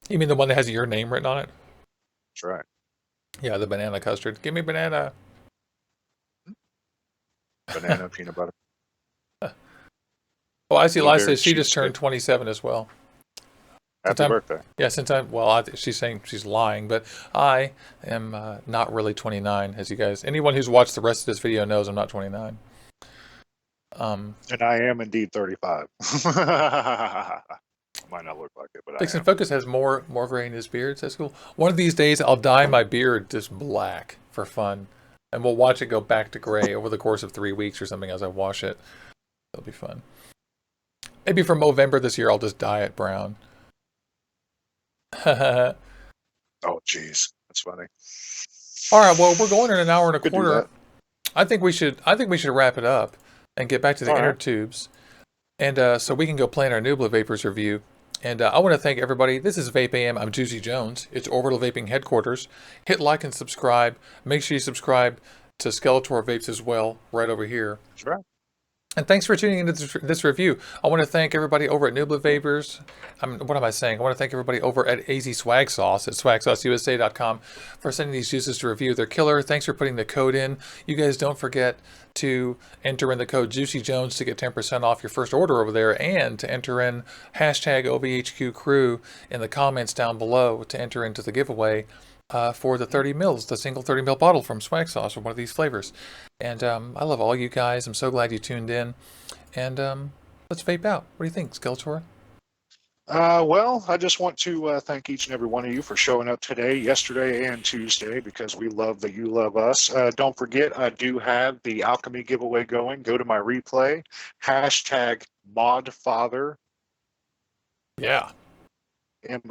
you mean the one that has your name written on it? That's right. Yeah, the banana custard. Give me banana. Banana peanut butter. Oh, I see. Liza says she just turned 27 as well. Happy birthday. Yeah, she's saying she's lying, but I am not really 29, as you guys. Anyone who's watched the rest of this video knows I'm not 29. And I am indeed 35. Might not look like it, but Fix and Focus has more gray in his beard. That's cool. One of these days, I'll dye my beard just black for fun, and we'll watch it go back to gray over the course of 3 weeks or something as I wash it. It'll be fun. Maybe for Movember this year, I'll just dye it brown. Oh, jeez, that's funny. All right, well, we're going in an hour and a quarter. I think we should wrap it up and get back to the inner tubes, and so we can go plan our Nubla Vapors review. And I want to thank everybody. This is VapeAM. I'm Juicy Jones. It's Orbital Vaping headquarters. Hit like and subscribe. Make sure you subscribe to Skeletor Vapes as well, right over here. That's right. And thanks for tuning into this review. I want to thank everybody over at Nubla Vapors. What am I saying? I want to thank everybody over at AZ Swaggsauce at swagsauceusa.com for sending these juices to review. They're killer. Thanks for putting the code in. You guys don't forget to enter in the code JuicyJones to get 10% off your first order over there, and to enter in hashtag OVHQ crew in the comments down below to enter into the giveaway for the 30 mils, the single 30 mil bottle from Swaggsauce or one of these flavors. And I love all you guys. I'm so glad you tuned in. And let's vape out. What do you think, Skeletor? Well, I just want to thank each and every one of you for showing up today, yesterday, and Tuesday because we love that you love us. Don't forget, I do have the Alchemy giveaway going. Go to my replay, hashtag ModFather, Yeah. He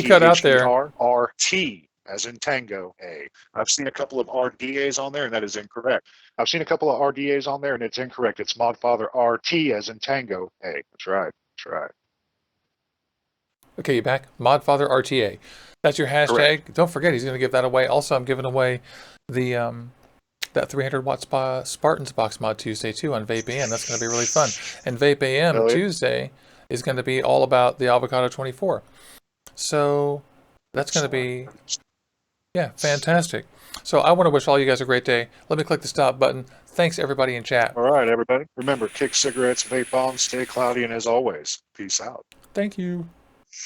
cut out there. ModFather, as in Tango A. I've seen a couple of RDAs on there, and that is incorrect. I've seen a couple of RDAs on there, and it's incorrect. It's ModFather RT as in Tango A. That's right. That's right. Okay, you back? ModFather RTA. That's your hashtag. Correct. Don't forget, he's going to give that away. Also, I'm giving away the that 300 watt Spartans box mod Tuesday too on VapeAM. That's going to be really fun. And VapeAM Really? Tuesday is going to be all about the Avocado 24. So that's going to be, yeah, fantastic. So I want to wish all you guys a great day. Let me click the stop button. Thanks everybody in chat. All right, everybody. Remember, kick cigarettes, vape on, stay cloudy, and as always, peace out. Thank you.